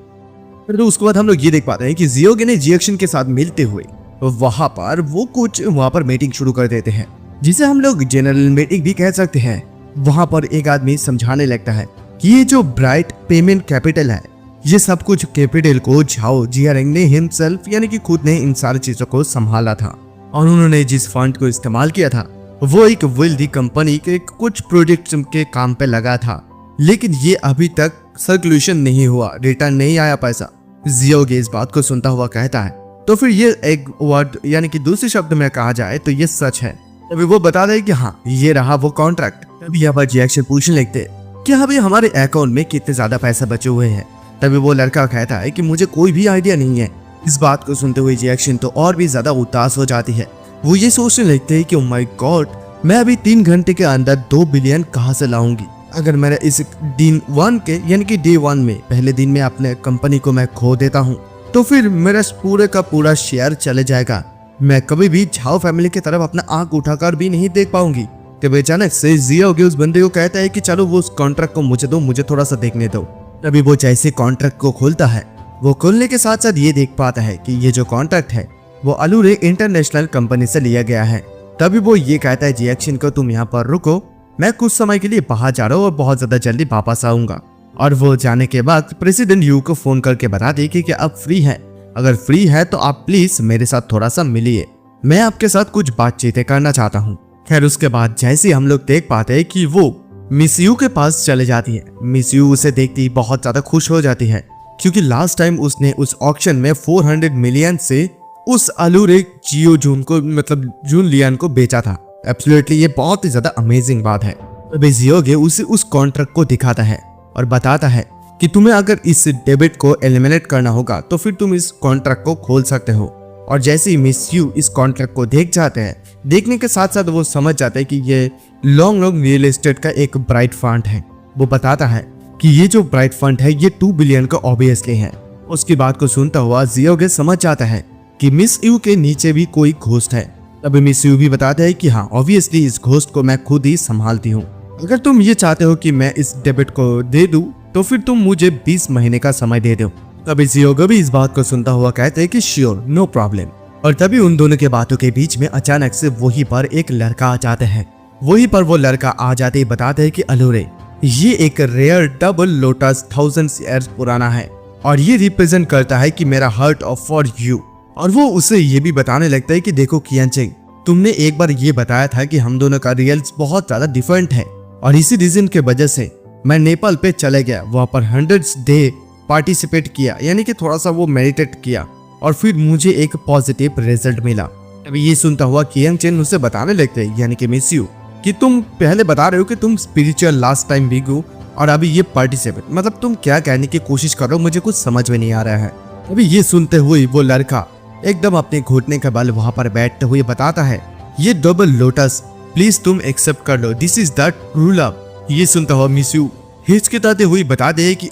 फिर उसके बाद हम लोग ये देख पाते हैं कि जियोगे ने जिएक्शन के साथ मिलते हुए वहां पर वो कुछ वहां पर मीटिंग शुरू कर देते हैं, जिसे हम लोग जनरल मीटिंग भी कह सकते हैं। वहां पर एक आदमी समझाने लगता है कि ये जो ब्राइट पेमेंट कैपिटल है, ये सब कुछ कैपिटल को झाओ जियांग ने हिमसेल्फ यानी कि खुद ने इन सारी चीजों को संभाला था। और उन्होंने जिस फंड को इस्तेमाल किया था वो एक वेल्दी कंपनी के कुछ प्रोजेक्ट के काम पे लगा था, लेकिन ये अभी तक सर्कुलेशन नहीं हुआ, रिटर्न नहीं आया पैसा। जियोगे इस बात को सुनता हुआ कहता है तो फिर ये एक वर्ड यानी कि दूसरे शब्द में कहा जाए तो ये सच है। तभी वो बता रहे कि हाँ ये रहा वो कॉन्ट्रैक्ट। तभी यहाँ पर जिएक्शन पूछने लगते कि अभी हमारे अकाउंट में कितने ज्यादा पैसा बचे हुए हैं। तभी वो लड़का कहता है कि मुझे कोई भी आइडिया नहीं है। इस बात को सुनते हुए जिएक्शन तो और भी ज्यादा उदास हो जाती है। वो ये सोचने लगते हैं कि ओह माय गॉड, मैं अभी 3 घंटे के अंदर 2 बिलियन कहाँ से लाऊंगी। अगर मेरा इस दिन 1 के यानी कि डे 1 में पहले दिन में अपने कंपनी को मैं खो देता हूँ तो फिर मेरा पूरे का पूरा शेयर चले जाएगा, मैं कभी भी झाओ फैमिली की तरफ अपना आंख उठाकर भी नहीं देख पाऊंगी। तब अचानक से जियोगे उस बंदे को कहता है कि चलो वो उस कॉन्ट्रैक्ट को मुझे दो, मुझे थोड़ा सा देखने दो। तभी वो जैसे कॉन्ट्रैक्ट को खोलता है वो खोलने के साथ साथ ये देख पाता है कि ये जो कॉन्ट्रैक्ट है वो अलूरे इंटरनेशनल कंपनी से लिया गया है। तभी वो ये कहता है जिएक्शन को तुम यहाँ पर रुको, मैं कुछ समय के लिए बाहर जा रहा हूँ और बहुत ज्यादा जल्दी वापस आऊंगा। और वो जाने के बाद प्रेसिडेंट यू को फोन करके बता दे कि आप फ्री हैं, अगर फ्री है तो आप प्लीज मेरे साथ थोड़ा सा मिलिए, मैं आपके साथ कुछ बातचीतें करना चाहता हूँ। खैर उसके बाद जैसे हम लोग देख पाते हैं कि वो मिस यू के पास चले जाती है। मिस यू उसे देखती ही बहुत ज्यादा खुश हो जाती है क्योंकि लास्ट टाइम उसने उस ऑक्शन में 400 मिलियन से उस अलूरे जियो जून को मतलब जून लियान को बेचा था। एब्सोल्युटली ये बहुत ही ज्यादा अमेजिंग बात है। तभी जियोगे उसे उस कॉन्ट्रैक्ट को दिखाता है और बताता है कि तुम्हें अगर इस डेबिट को एलिमिनेट करना होगा तो फिर तुम इस कॉन्ट्रैक्ट को खोल सकते हो। और जैसे ही मिस यू इस कॉन्ट्रैक्ट को देख जाते हैं, देखने के साथ साथ वो समझ जाते हैं कि ये लॉन्ग रियल एस्टेट का एक ब्राइट फंड है। वो बताता है कि ये जो ब्राइट फंड है ये 2 बिलियन का ऑब्वियसली है। उसकी बात को सुनता हुआ जियोगे समझ जाता है कि मिस यू के नीचे भी कोई घोस्ट है। तभी मिस यू भी बताता है कि हाँ ऑब्वियसली इस घोस्ट को मैं खुद ही संभालती हूँ, अगर तुम ये चाहते हो कि मैं इस डेबिट को दे दूं तो फिर तुम मुझे 20 महीने का समय दे दो। तभी जियोगे भी इस बात को सुनता हुआ कहते हैं कि श्योर नो प्रॉब्लम। और तभी उन दोनों के बातों के बीच में अचानक से वहीं पर एक लड़का आ जाता है। वहीं पर वो लड़का आ जाते ही बताते हैं कि अलूरे ये एक रेयर डबल लोटस 1000 ईयर्स पुराना है और ये रिप्रेजेंट करता है कि मेरा हार्ट ऑफ फॉर यू। और वो उसे ये भी बताने लगता है कि देखो कियांचेंग, तुमने एक बार ये बताया था कि हम दोनों का रिजल्ट बहुत ज्यादा डिफरेंट है और इसी रीजन के वजह से मैं नेपाल पे चले गया, वहां पर 100 डे पार्टिसिपेट किया, यानी कि थोड़ा सा वो मेडिटेट किया और फिर मुझे एक पॉजिटिव रिजल्ट मिला। अभी ये सुनता हुआ कियांग चेन उसे बताने लगते यानी कि मिस यू कि तुम पहले बता रहे हो कि तुम स्पिरिचुअल लास्ट टाइम वीक हो और अभी ये पार्टिसिपेट, मतलब तुम क्या कहने की कोशिश कर रहे हो, मुझे कुछ समझ में नहीं आ रहा है। अभी ये सुनते हुए वो लड़का एकदम अपने घुटने के बल वहां पर बैठते हुए बताता है, ये डबल लोटस प्लीज तुम एक्सेप्ट कर लो, this is the true love. ये सुनता हुआ मिस यू हिचकिचाते हुए बता दे कि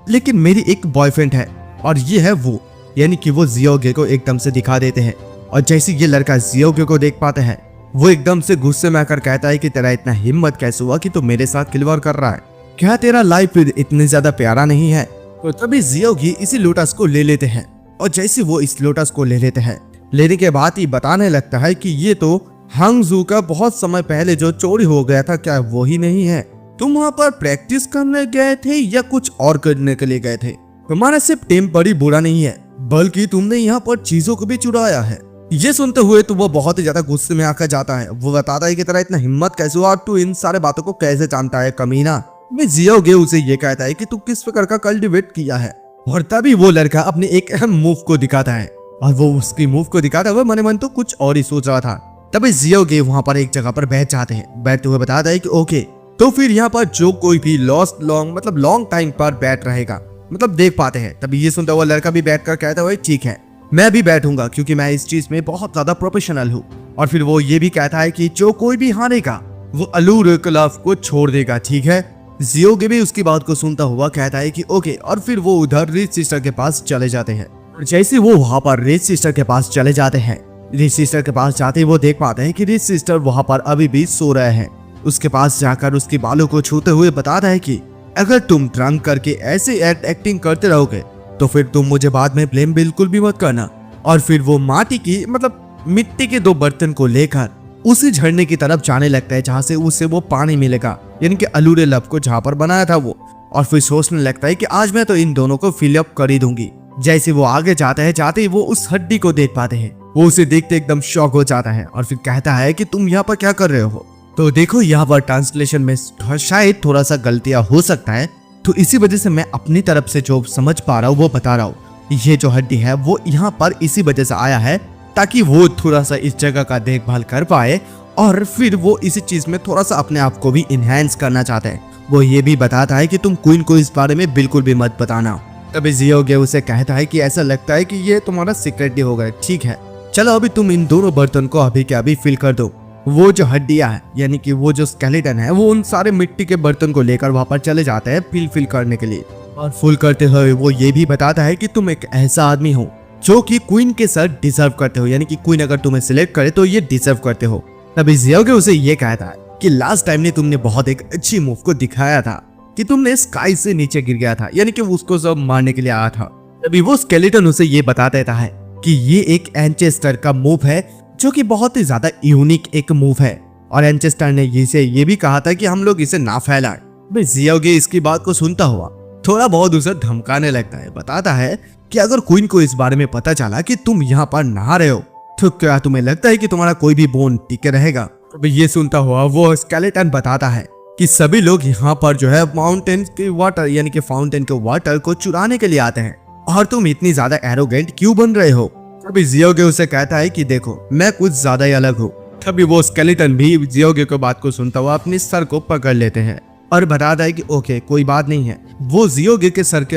लेकिन मेरी एक बॉयफ्रेंड है और ये है वो, यानी कि वो जियोगे को एकदम से दिखा देते हैं। और जैसे ये लड़का जियोगे को देख पाते हैं, वो एकदम से गुस्से में आकर कहता है कि तेरा इतना हिम्मत कैसे हुआ कि तू मेरे साथ खिलवाड़ कर रहा है, क्या तेरा लाइफ इतनी ज्यादा प्यारा नहीं है। तो तभी जियोगी इसी लोटस को ले लेते हैं और जैसे वो इस लोटस को ले लेते हैं, लेने के बाद ही बताने लगता है कि ये तो हांगजू का बहुत समय पहले जो चोरी हो गया था, क्या वो ही नहीं है? तुम वहाँ पर प्रैक्टिस करने गए थे या कुछ और करने के लिए गए थे? तुम्हारा सिर्फ टेम्पर ही बुरा नहीं है, बल्कि तुमने यहाँ पर चीजों को भी चुराया है। ये सुनते हुए तो वो बहुत ही ज्यादा गुस्से में आकर जाता है। वो बताता है कि तेरा इतना हिम्मत कैसे हुआ और तू इन सारे बातों को कैसे जानता है कमीना। मैं जियोगे उसे ये कहता है कि तू किस प्रकार का कल्टीवेट किया है। और तभी वो लड़का अपने एक अहम मूव को दिखाता है और वो उसकी मूव को दिखाता हुआ मन मन तो कुछ और ही सोच रहा था। तभी जियोगे वहां पर एक जगह पर बैठ जाते हैं। बैठते हुए बताता है कि ओके, तो फिर यहाँ पर जो कोई भी लॉन्ग टाइम पर बैठ रहेगा, मतलब देख पाते हैं। तभी ये सुनता हुआ लड़का भी बैठकर कहता है ठीक है, मैं भी बैठूंगा क्योंकि मैं इस चीज में बहुत ज्यादा प्रोफेशनल हूँ। और फिर वो ये भी कहता है कि जो कोई भी हारेगा वो अलूर क्लब को छोड़ देगा, ठीक है। जियोगे भी उसकी बात को सुनता हुआ कहता है कि ओके, और फिर वो उधर रिच सिस्टर के पास चले जाते हैं। जैसे वो वहां पर रिच सिस्टर के पास चले जाते हैं, रिच सिस्टर के पास जाते ही वो देख पाते हैं कि रिच सिस्टर वहां पर अभी भी सो रहे हैं। उसके पास जाकर उसके बालों को छूते हुए बताता है कि अगर तुम ड्रंक करके ऐसे एक्टिंग करते रहोगे तो फिर तुम मुझे बाद में ब्लेम बिल्कुल भी मत करना। और फिर वो मिट्टी के 2 बर्तन को लेकर उसी झरने की तरफ जाने लगता है जहां से उसे वो पानी मिलेगा, यानी कि अलूरे लब को जहां पर बनाया था वो। और फिर सोचने लगता है कि आज मैं तो इन दोनों को फिलअप कर ही दूंगी। जैसे वो आगे जाता है, जाते ही वो उस हड्डी को देख पाते हैं। वो उसे देखते एकदम शॉक हो जाता है और फिर कहता है कि तुम यहाँ पर क्या कर रहे हो। तो देखो यहाँ पर ट्रांसलेशन में शायद थोड़ा सा गलतियां हो सकता है, तो इसी वजह से मैं अपनी तरफ से जो समझ पा रहा हूँ वो बता रहा हूँ। ये जो हड्डी है वो यहाँ पर इसी वजह से आया है ताकि वो थोड़ा सा इस जगह का देखभाल कर पाए और फिर वो इसी चीज में थोड़ा सा अपने आप को भी इनहेंस करना चाहते हैं। वो ये भी बताता है कि तुम क्वीन को इस बारे में बिल्कुल भी मत बताना। तभी जियोगे उसे कहता है कि ऐसा लगता है कि ये तुम्हारा सीक्रेट ही होगा, ठीक है चलो अभी तुम इन दोनों बर्तन को अभी के अभी फिल कर दो। वो जो हड्डियां है यानी कि वो जो स्केलेटन है वो उन सारे मिट्टी के बर्तन को लेकर वहां पर चले जाते हैं फिल करने के लिए। और फुल करते हुए वो ये भी बताता है कि तुम एक ऐसा आदमी हो जो कि क्वीन के सर डिजर्व करते हो, यानी कि क्वीन अगर तुम्हें सिलेक्ट करे तो ये डिजर्व करते हो। तभी जियोगे उसे ये कहता है कि लास्ट टाइम ने तुमने बहुत एक अच्छी मूव को दिखाया था कि तुमने स्काई से नीचे गिर गया था, यानी कि उसको सब मारने के लिए आया था। तभी वो स्केलेटन उसे ये बता देता है कि ये एक एंचेस्टर का मूव है जो कि बहुत ही ज्यादा यूनिक एक मूव है और एंचेस्टर ने ये भी कहा था कि हम लोग इसे ना फैलाएं। भाई जियोगे इसकी बात को सुनता हुआ थोड़ा बहुत उसे धमकाने लगता है। बताता है कि अगर क्वीन को इस बारे में पता चला कि तुम यहाँ पर नहा रहे हो तो क्या तुम्हें लगता है कि तुम्हारा कोई भी बोन टिके रहेगा। तो ये सुनता हुआ वो स्केलेटन बताता है कि सभी लोग यहाँ पर जो है माउंटेन के वाटर यानी कि फाउंटेन के वाटर को चुराने के लिए आते हैं और तुम इतनी ज्यादा एरोगेंट क्यों बन रहे हो। तभी जियोगे उसे कहता है कि देखो मैं कुछ ज्यादा ही अलग हूँ। तभी वो स्केलेटन भी जियोगे को बात को सुनता हुआ अपने सर को पकड़ लेते हैं और बताता है कि ओके कोई बात नहीं है। वो जियोगे के सर के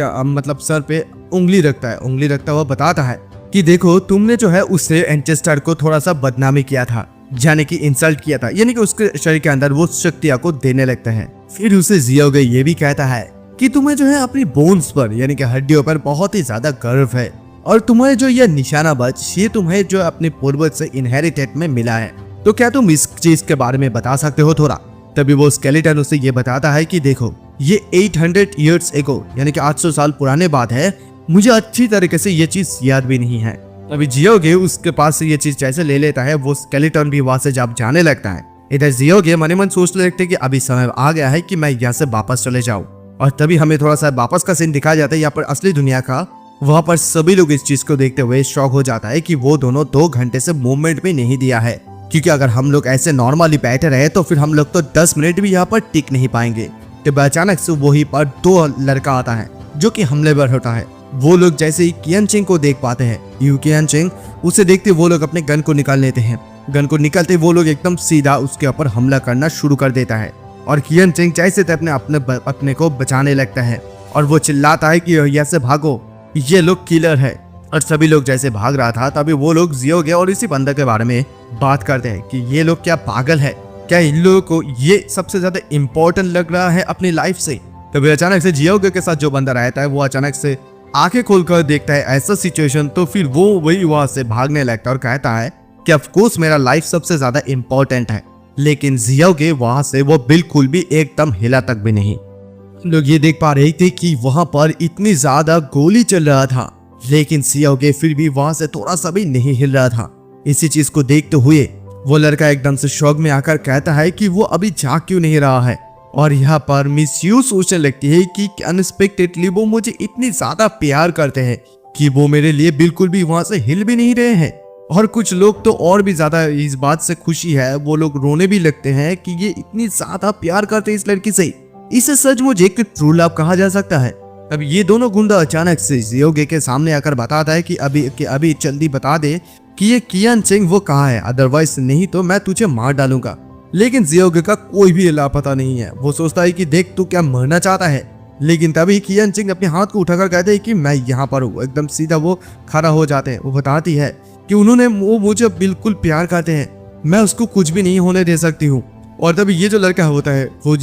सर पे उंगली रखता हुआ बताता है कि देखो तुमने जो है उससे एंचेस्टर को थोड़ा सा बदनामी किया था, यानी कि इंसल्ट किया था, यानी कि उसके शरीर के अंदर वो शक्तियां को देने लगता है। फिर उसे जियोगे ये भी कहता है कि तुम्हें जो है अपनी बोन्स पर यानी कि हड्डियों पर बहुत ही ज्यादा गर्व है और तुम्हारे जो यह निशानाबाज ये तुम्हें जो अपने पूर्वज से इनहेरिटेड में मिला है, तो क्या तुम इस चीज के बारे में बता सकते हो थोड़ा। तभी वो स्केलेटन उसे ये बताता है कि देखो ये 800 इयर्स एगो यानी कि 800 साल पुराने बात है, मुझे अच्छी तरीके से ये चीज याद भी नहीं है। अभी जियोगे उसके पास से ये चीज जैसे ले लेता है, वो स्केलेटन भी वहां से जब जाने लगता है। इधर जियोगे मन मन सोचने लगते कि अभी समय आ गया है कि मैं यहाँ से वापस चले जाऊं। और तभी हमें थोड़ा सा वापस का सीन दिखाया जाता है यहाँ पर असली दुनिया का, वहाँ पर सभी लोग इस चीज को देखते हुए शॉक हो जाता है कि वो दोनों 2 घंटे से मूवमेंट भी नहीं दिया है, क्योंकि अगर हम लोग ऐसे नॉर्मली बैठे रहे तो फिर हम लोग तो 10 मिनट भी यहाँ पर टिक नहीं पाएंगे। तब अचानक से वही पर 2 लड़का आता है जो कि हमलेवर होता है। वो लोग जैसे ही कियान चिंग को देख पाते हैं, यू कियान चिंग, उसे देखते वो लोग अपने गन को निकाल लेते हैं। गन को निकालते वो लोग एकदम सीधा उसके ऊपर हमला करना शुरू कर देता है और कियान चिंग जैसे अपने को बचाने लगता है और वो चिल्लाता है कि यहाँ भागो, ये लोग किलर है। और सभी लोग जैसे भाग रहा था तभी वो लोग जियोगे और इसी बंदर के बारे में बात करते हैं कि ये लोग क्या पागल है, क्या इन लोगों को ये सबसे ज्यादा इम्पोर्टेंट लग रहा है अपनी लाइफ से। तभी अचानक से जियोगे के साथ जो बंदा रहता है वो अचानक से आंखें खोलकर देखता है ऐसा सिचुएशन, तो फिर वो वही वहां से भागने लगता है और कहता है कि ऑफ कोर्स मेरा लाइफ सबसे ज्यादा इम्पोर्टेंट है। लेकिन जियोगे वहां से वो बिल्कुल भी एकदम हिला तक भी नहीं। लोग ये देख पा रहे थे कि वहां पर इतनी ज्यादा गोली चल रहा था, लेकिन जियोगे फिर भी वहां से थोड़ा सा भी नहीं हिल रहा था। इसी चीज को देखते हुए वो लड़का एकदम से शौक में आकर कहता है कि वो अभी जाग क्यों नहीं रहा है। और यहाँ पर मिस यू सोचने लगती है कि अनएक्सपेक्टेडली वो मुझे इतनी ज्यादा प्यार करते हैं कि वो मेरे लिए बिल्कुल भी वहां से हिल भी नहीं रहे हैं। और कुछ लोग तो और भी ज्यादा इस बात से खुशी है, वो लोग रोने भी लगते हैं कि ये इतनी ज्यादा प्यार करते हैं इस लड़की से। इसे सचमुच एक ट्रू लव कहा जा सकता है। अब ये दोनों गुंडा अचानक से जियोगे के सामने आकर बताता है कि अभी जल्दी बता दे कि ये कियान चिंग वो कहाँ है, अदरवाइज नहीं तो मैं तुझे मार डालूंगा। लेकिन जियोगे का कोई भी लापता नहीं है। वो सोचता है कि देख तू क्या मरना चाहता है, लेकिन तभी कियान चिंग अपने हाथ को उठाकर कहते हैं कि मैं यहाँ पर हूँ। एकदम सीधा वो खड़ा हो जाते हैं। वो बताती है कि वो मुझे बिल्कुल प्यार करते हैं, मैं उसको कुछ भी नहीं होने दे सकती हूँ। और तभी ये जो लड़का होता है वो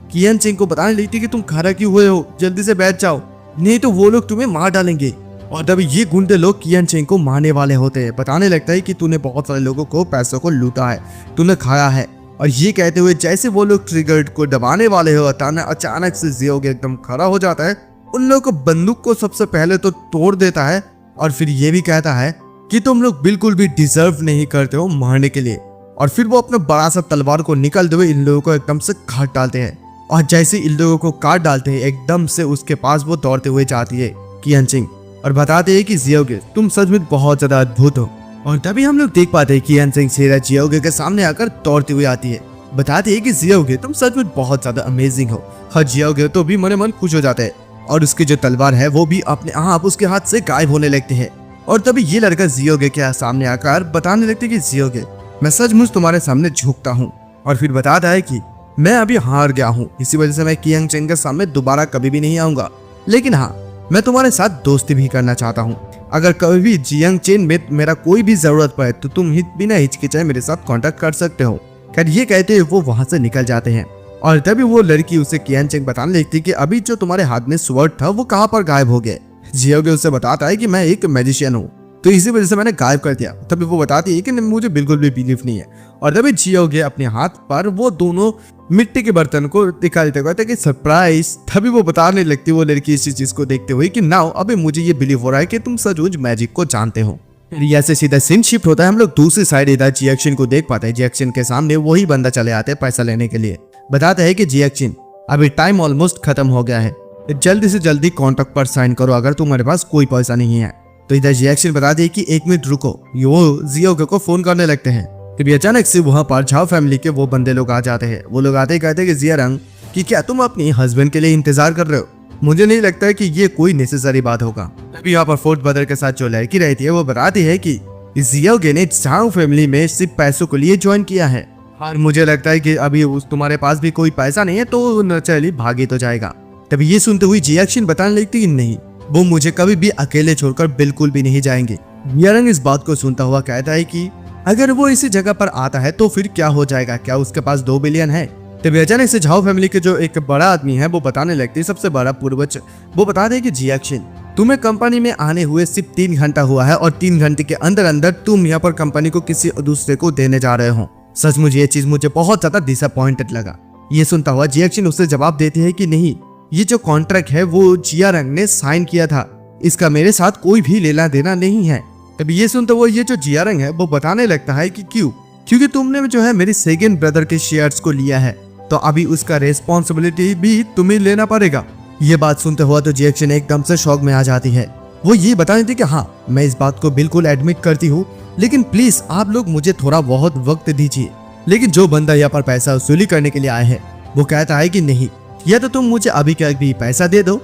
कियान चिंग को बताने लगती है कि तुम खड़ा क्यों हुए हो, जल्दी से बैठ जाओ, नहीं तो वो लोग तुम्हें मार डालेंगे। और तभी ये गुंडे लोग कियान चिंग को मारने वाले होते हैं। बताने लगता है कि तूने बहुत सारे लोगों को पैसों को लूटा है, तूने खाया है। और ये कहते हुए जैसे वो लोग ट्रिगर को दबाने वाले हो, अचानक से जियोगे एकदम खड़ा हो जाता है, उन लोगों को बंदूक को सबसे पहले तो तोड़ देता है और फिर ये भी कहता है कि तुम लोग बिल्कुल भी डिजर्व नहीं करते हो मारने के लिए। और फिर वो अपना बड़ा सा तलवार को निकालते हुए इन लोगों को एकदम से काट डालते हैं। और जैसे इन लोगों को काट डालते हैं एकदम से उसके पास वो दौड़ते हुए जाती है कियान चिंग और बताते हैं कि जियोगे तुम सच में बहुत ज्यादा अद्भुत हो। और तभी हम लोग देख पाते हैं कि कियान चिंग सीधा जियोगे के सामने आकर दौड़ती हुई आती है। बताते हैं कि जियोगे तुम सच में बहुत ज्यादा अमेजिंग हो। हर जियोगे तो भी मन खुश हो जाते हैं और उसकी जो तलवार है वो भी अपने आप उसके हाथ से गायब होने लगते हैं। और तभी ये लड़का जियोगे के सामने आकर बताने लगते कि जियोगे मैं सचमुच तुम्हारे सामने झुकता हूँ। और फिर बताता है कि मैं अभी हार गया हूँ, इसी वजह से मैं कियान चिंग के सामने दोबारा कभी भी नहीं आऊंगा। लेकिन हाँ, मैं तुम्हारे साथ दोस्ती भी करना चाहता हूँ। अगर कभी भी जियांग चेन में मेरा कोई भी जरूरत पड़े तो तुम बिना हिचकिचाए मेरे साथ कांटेक्ट कर सकते हो। खैर ये कहते हुए वो वहां से निकल जाते हैं। और तभी वो लड़की उसे कियान चिंग बताने लगती कि अभी जो तुम्हारे हाथ में स्वॉर्ड था वो कहाँ पर गायब हो गया। जियोगे उससे बताता है कि मैं एक मैजिशियन हूँ, तो इसी वजह से मैंने गायब कर दिया। तभी वो बताती है कि मुझे बिल्कुल भी बिलीव नहीं है। और तभी जियोगे अपने हाथ पर वो दोनों मिट्टी के बर्तन को दिखाते कहते कि सरप्राइज। तभी वो बताने लगती वो लड़की इस चीज को देखते हुए कि नाउ अभी मुझे ये बिलीव हो रहा है कि तुम सचमुच मैजिक को जानते हो। यहाँ से सीधा सीन शिफ्ट होता है। हम लोग दूसरी साइड इधर जिएक्शन को देख पाते हैं। जिएक्शन के सामने वही बंदा चले आते हैं पैसा लेने के लिए। बताते हैं कि जिएक्शन अभी टाइम ऑलमोस्ट खत्म हो गया है, जल्दी से जल्दी कॉन्ट्रैक्ट पर साइन करो अगर तुम्हारे पास कोई पैसा नहीं है। तो इधर जिएक्शन बताते हैं कि 1 मिनट रुको। वो जियोगे को फोन करने लगते हैं। तभी अचानक से वहां पर झाओ फैमिली के वो बंदे लोग आ जाते हैं। वो लोग आते ही कहते हैं कि जियांग कि क्या तुम अपनी हस्बैंड के लिए इंतजार कर रहे हो? मुझे नहीं लगता है कि ये कोई नेसेसरी बात होगा। तभी यहाँ पर फोर्थ ब्रदर के साथ जो लड़की रहती है वो बताती है कि जियोगे ने झाओ फैमिली में सिर्फ पैसों के लिए ज्वाइन किया है और मुझे लगता है कि अभी तुम्हारे पास भी कोई पैसा नहीं है तो नचली भागी तो जाएगा। तभी ये सुनते हुए जिएक्शन बताने लगती कि नहीं, वो मुझे कभी भी अकेले छोड़कर बिल्कुल भी नहीं जाएंगे। जियांग इस बात को सुनता हुआ कहता है कि अगर वो इसी जगह पर आता है तो फिर क्या हो जाएगा, क्या उसके पास 2 बिलियन है? तभी अचानक से झाओ फैमिली के जो एक बड़ा आदमी है वो बताने लगती है, सबसे बड़ा पूर्वज, वो बताते हैं कि जिएक्शन तुम्हें कंपनी में आने हुए सिर्फ 3 घंटा हुआ है और 3 घंटे के अंदर अंदर तुम यहाँ पर कंपनी को किसी दूसरे को देने जा रहे हो। सचमुच ये चीज मुझे बहुत ज्यादा डिसअपॉइंटेड लगा। ये सुनता हुआ जिएक्शन उससे जवाब देते हैं कि नहीं, ये जो कॉन्ट्रैक्ट है वो जियांग ने साइन किया था, इसका मेरे साथ कोई भी लेना देना नहीं है। तभी ये सुनते हुए ये जो जियांग है वो बताने लगता है कि क्योंकि तुमने जो है मेरे सेकंड ब्रदर के शेयर्स को लिया है तो अभी उसका रेस्पॉन्सिबिलिटी भी तुम्हें लेना पड़ेगा। ये बात सुनते हुआ तो जिएक्शन एकदम से शॉक में आ जाती है। वो ये बता रही थी कि हाँ मैं इस बात को बिल्कुल एडमिट करती हूँ, लेकिन प्लीज आप लोग मुझे थोड़ा बहुत वक्त दीजिए। लेकिन जो बंदा यहाँ पर पैसा वसूली करने के लिए आया है वो कहता है कि नहीं, या तो तुम मुझे अभी के अभी पैसा दे दो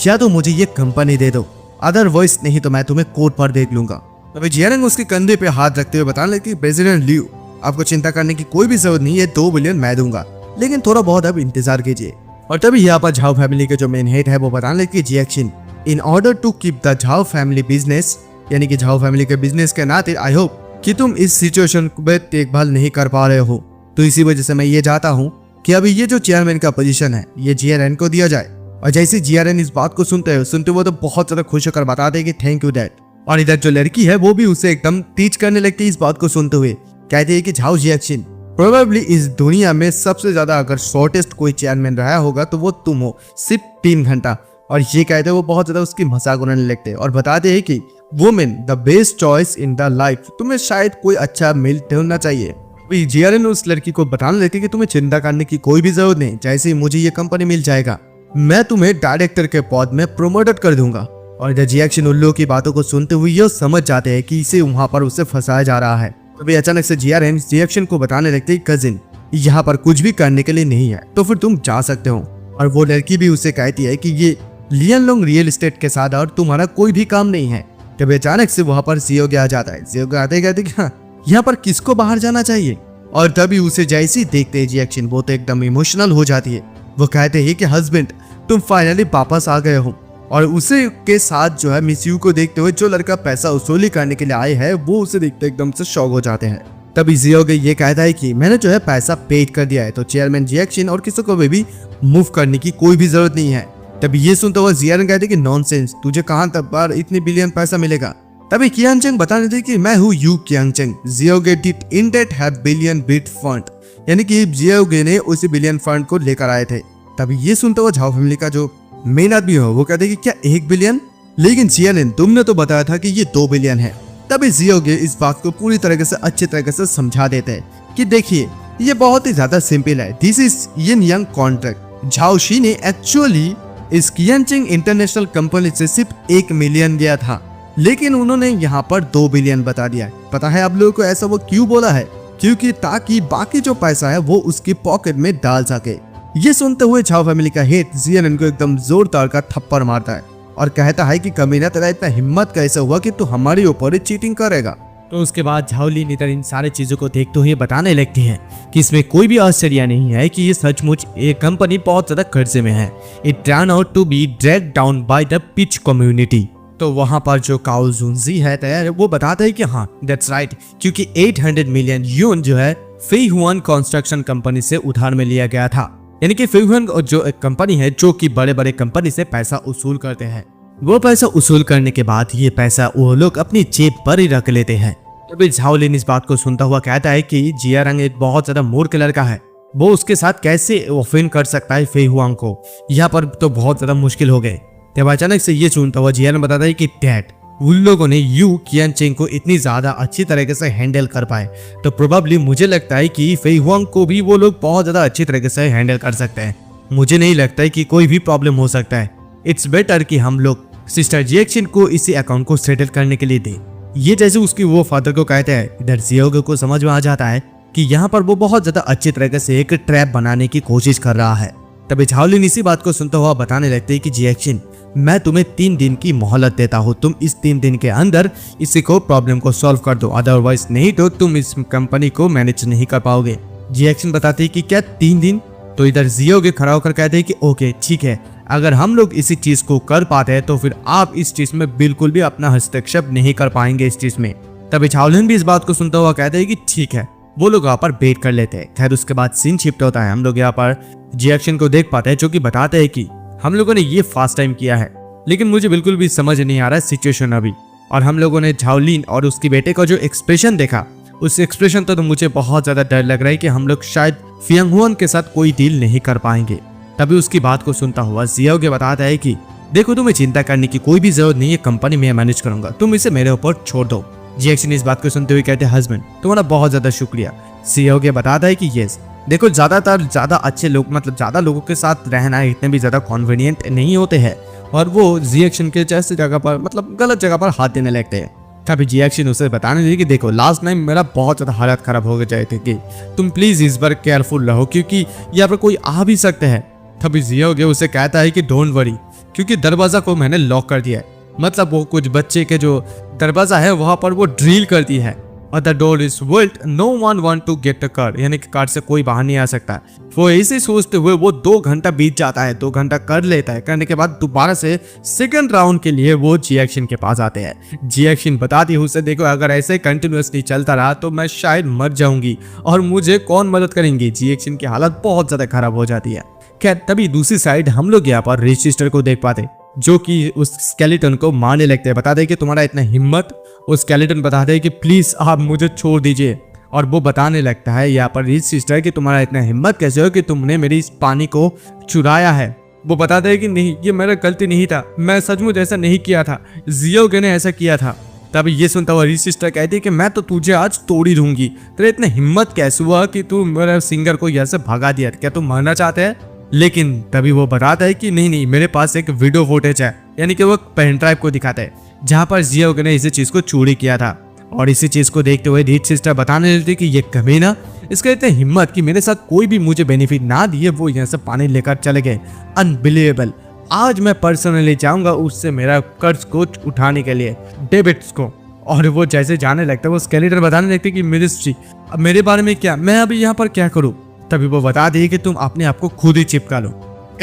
या तो मुझे ये कंपनी दे दो, अदरवाइज नहीं तो मैं तुम्हें कोर्ट पर देख लूंगा। तभी जियारंग उसके कंधे पे हाथ रखते हुए बताने लगे, प्रेसिडेंट लियू आपको चिंता करने की कोई भी जरूरत नहीं है, 2 बिलियन मैं दूंगा, लेकिन थोड़ा बहुत अब इंतजार कीजिए। और तभी यहाँ पर झाओ फैमिली के जो मेन हेड है वो बताने लगे, Jiexian in order to keep the Zhao family business, यानी कि झाओ फैमिली के बिजनेस के नाते आई होप कि तुम इस सिचुएशन में देखभाल नहीं कर पा रहे हो, तो इसी वजह से मैं ये चाहता हूँ कि अभी ये जो चेयरमैन का पोजीशन है ये जीआरएन को दिया जाए। और जैसे जीआरएन इस बात को सुनते वो तो बहुत ज्यादा खुश होकर बताते हैं कि थैंक यू डैड। और इधर जो लड़की है वो भी उसे एकदम टीच करने लगती है इस बात को सुनते हुए, कहती है कि झाओ जिएक्शन प्रोबेबली इस दुनिया में सबसे ज्यादा अगर शॉर्टेस्ट कोई चेयरमैन रहा होगा तो वो तुम हो, सिर्फ 3 घंटा। और ये कहते हैं वो बहुत ज्यादा उसकी मजाक उड़ाने लगते हैं और बताते हैं कि women the best choice in the life, तुम्हें शायद कोई अच्छा मेल ढूंढना चाहिए। जियारन उस लड़की को बताने लगे कि तुम्हें चिंता करने की कोई भी जरूरत नहीं, जैसे ही मुझे ये कंपनी मिल जाएगा मैं तुम्हें डायरेक्टर के पद में प्रमोटेड कर दूंगा। और इधर जिएक्शन उल्लू की बातों को सुनते हुए ये समझ जाते हैं कि इसे वहां पर उसे फंसाया जा रहा है। तभी अचानक से जियारन जिएक्शन को बताने लगते हैं, कजिन यहाँ पर कुछ भी करने के लिए नहीं है तो फिर तुम जा सकते हो। और वो लड़की भी उसे कहती है कि ये लियनलोंग रियल एस्टेट के साथ और तुम्हारा कोई भी काम नहीं है। तभी अचानक से वहां पर जियोगे आ जाता है। जियोगे आते कहते कि हाँ यहाँ पर किसको बाहर जाना चाहिए। और तभी उसे जैसे ही देखते हैं जिएक्शन वो तो एकदम इमोशनल हो जाती है। वो कहते हैं कि हस्बैंड तुम फाइनली वापस आ गए हो। और उसे के साथ जो है मिस यू को देखते हुए जो लड़का पैसा वसूली करने के लिए आए हैं वो उसे देखते एकदम से शॉक हो जाते हैं। तभी जियोगे ये कहता है कि मैंने जो है पैसा पेड कर दिया है, तो चेयरमैन जिएक्शन और किसी को भी मूव करने की कोई भी जरूरत नहीं है। तभी ये सुनते हुए जियारन कहते कि नॉनसेंस, तुझे कहां तक बार इतने बिलियन पैसा मिलेगा। तभी कियांगचेंग बताने थे कि मैं हूँ Yu Qiangcheng, Jioge did indeed have billion bit fund, यानी कि जियोगे ने उसी बिलियन फंड को लेकर आए थे। तभी ये सुनते हुए झाओ फैमिली का जो मेन आदमी हो वो कहते कि क्या 1 बिलियन, लेकिन जियारन तुमने तो बताया था कि ये 2 बिलियन है। तभी जियोगे इस बात को पूरी तरीके से अच्छे तरीके से समझा देते हैं कि देखिए ये बहुत ही ज्यादा सिंपल है, this is yin Yang contract. Zhao she ने एक्चुअली इस कियांगचेंग इंटरनेशनल कंपनी से सिर्फ 1 मिलियन लिया था, लेकिन उन्होंने यहाँ पर 2 बिलियन बता दिया है। पता है आप लोगों को ऐसा वो क्यों बोला है? क्योंकि ताकि बाकी जो पैसा है वो उसकी पॉकेट में डाल सके। ये सुनते हुए झाओ फैमिली का हेड जियारन को एकदम जोरदार का थप्पड़ मारता है और कहता है कि कमीना तेरा इतना हिम्मत कैसे हुआ कि तू हमारे ऊपर चीटिंग करेगा। तो उसके बाद झाओ लिन इधर इन सारे चीजों को देखते हुए बताने लगती है कि इसमें कोई भी आश्चर्य नहीं है कि ये सचमुच ये कंपनी बहुत ज्यादा कर्जे में है। It turn out to be dragged down by the pitch community. तो वहां पर जो काओ जुनजी है तैयार वो बताता है कि हाँ दैट्स राइट, क्योंकि 800 मिलियन यून जो है फेई हुआन कंस्ट्रक्शन कंपनी से उधार में लिया गया था। यानी कि फेई हुआन जो एक कंपनी है जो कि बड़े बड़े कंपनी से पैसा उसूल करते हैं, वो पैसा उसूल करने के बाद ये पैसा वो लोग अपनी जेब पर ही रख लेते हैं। तभी झाओ लिन इस बात को सुनता हुआ कहता है कि जियारंग एक बहुत ज्यादा मूर्ख लड़का है, वो उसके साथ कैसे ऑफेंड कर सकता है फेई हुआंग को, यहाँ पर तो बहुत ज्यादा मुश्किल हो गए। तब अचानक से ये सुनता हुआ जियारंग बताता है कि डैड उन लोगों ने यू कियांगचेंग को इतनी ज्यादा अच्छी तरीके से हैंडल कर पाए, तो प्रोबेबली मुझे लगता है कि फेई हुआंग को भी वो लोग बहुत ज्यादा अच्छी तरीके से हैंडल कर सकते हैं। मुझे नहीं लगता है कि कोई भी प्रॉब्लम हो सकता है। इट्स बेटर कि हम लोग सिस्टर जिएक्शन को इसी अकाउंट को सेटल करने के लिए दें। ये जैसे उसकी वो फादर को कहते हैं, इधर जियोगे को समझ में आ जाता है कि यहाँ पर वो बहुत ज्यादा अच्छी तरीके से एक ट्रैप बनाने की कोशिश कर रहा है। तभी झाओ लिन इसी बात को सुनता हुआ बताने लगते हैं कि जिएक्शन मैं तुम्हें 3 दिन की मोहलत देता हूँ, तुम इस 3 दिन के अंदर इसी को प्रॉब्लम को सॉल्व कर दो, अदरवाइज नहीं तो तुम इस कंपनी को मैनेज नहीं कर पाओगे। जिएक्शन बताते हैं कि क्या 3 दिन? तो इधर जियोगे खड़ा होकर कहते हैं कि ओके ठीक है, अगर हम लोग इसी चीज को कर पाते हैं तो फिर आप इस चीज में बिल्कुल भी अपना हस्तक्षेप नहीं कर पाएंगे इस चीज में। तभी झाओ लिन भी इस बात को सुनता हुआ कहते हैं कि ठीक है। वो लोग यहाँ पर वेट कर लेते हैं। खैर उसके बाद सीन शिफ्ट होता है, हम लोग यहाँ पर जिएक्शन को देख पाते हैं जो कि बताते हैं कि हम लोगों ने ये फर्स्ट टाइम किया है, लेकिन मुझे बिल्कुल भी समझ नहीं आ रहा है सिचुएशन अभी। और हम लोगों ने झाओ लिन और उसके बेटे का जो एक्सप्रेशन देखा, उस एक्सप्रेशन तो मुझे बहुत ज्यादा डर लग रहा है कि हम लोग शायद फियांग हुआन के साथ कोई डील नहीं कर पाएंगे। तभी उसकी बात को सुनता हुआ जियोगे बताता है कि देखो तुम्हें चिंता करने की कोई भी जरूरत नहीं है, कंपनी में मैनेज करूंगा, तुम इसे मेरे ऊपर छोड़ दो। जिएक्शन इस बात को सुनते हुए कहते हैं हस्बैंड तुम्हारा बहुत ज्यादा शुक्रिया। जियोगे बताता है कि यस देखो ज्यादा अच्छे लोग मतलब ज्यादा लोगों के साथ रहना इतने भी ज्यादा कॉन्वीनियंट नहीं होते हैं, और वो जिएक्शन के जैसे जगह पर मतलब गलत जगह पर हाथ देने लगते हैं। तभी जिएक्शन उसे बताने लगी कि देखो लास्ट टाइम मेरा बहुत ज्यादा हालत खराब हो गए थे कि तुम प्लीज इस बार केयरफुल रहो क्योंकि यहाँ पर कोई आ भी सकते हैं। तभी जियोगे उसे कहता है कि डोंट वरी क्योंकि दरवाजा को मैंने लॉक कर दिया है। मतलब वो कुछ बच्चे के जो दरवाजा है वहां पर वो ड्रिल कर दी है और the door is bolt, no one want to get the car, यानी कि कार से कोई बाहर नहीं आ सकता। वो ऐसे सोचते हुए वो 2 घंटा बीत जाता है, 2 घंटा कर लेता है। करने के बाद दोबारा से सेकंड राउंड के लिए वो जिएक्शन के पास आते हैं। जिएक्शन बताती है उसे देखो अगर ऐसे कंटिन्यूअसली चलता रहा तो मैं शायद मर जाऊंगी और मुझे कौन मदद करेंगे। जिएक्शन की हालत बहुत ज्यादा खराब हो जाती है। खैर तभी दूसरी साइड हम लोग यहाँ पर रिच सिस्टर को देख पाते जो कि उस स्केलेटन को मारने लगते हैं। बता दे कि तुम्हारा इतना हिम्मत, वो स्केलेटन बता दे कि प्लीज आप मुझे छोड़ दीजिए। और वो बताने लगता है यहाँ पर रिच सिस्टर कि तुम्हारा इतना हिम्मत कैसे हो कि तुमने मेरी इस पानी को चुराया है। वो बताते हैं कि नहीं ये मेरा गलती नहीं था, मैं सचमुच ऐसा नहीं किया था, जियोगे ने ऐसा किया था। तब ये सुनता हुआ रिच सिस्टर कहती है कि मैं तो तुझे आज तोड़ ही दूंगी। तेरे इतना हिम्मत कैसे हुआ कि तू मेरे सिंगर को यहाँ से भगा दिया? क्या तुम मरना चाहते हैं? लेकिन तभी वो बताता है कि नहीं मेरे पास एक वीडियो फुटेज है, यानी कि वो पेन ड्राइव को दिखाता है जहां पर जियोगे ने इसी चीज को चोरी किया था। और इसी चीज को देखते हुए रिच सिस्टर बताने लगती कि ये कमीना, इसका इतनी हिम्मत कि मेरे साथ कोई भी मुझे बेनिफिट ना दिए वो यहाँ से पानी लेकर चले गए। अनबिलीवेबल। आज मैं पर्सनली जाऊंगा उससे मेरा कर्ज को उठाने के लिए, डेबिट्स को। और वो जैसे जाने लगता है वो स्केलेटन बताने लगते कि मिनिस्ट्री, अब मेरे बारे में क्या, मैं अभी यहाँ पर क्या करूँ? तभी वो बता दी कि तुम अपने आप को खुद ही चिपका लो।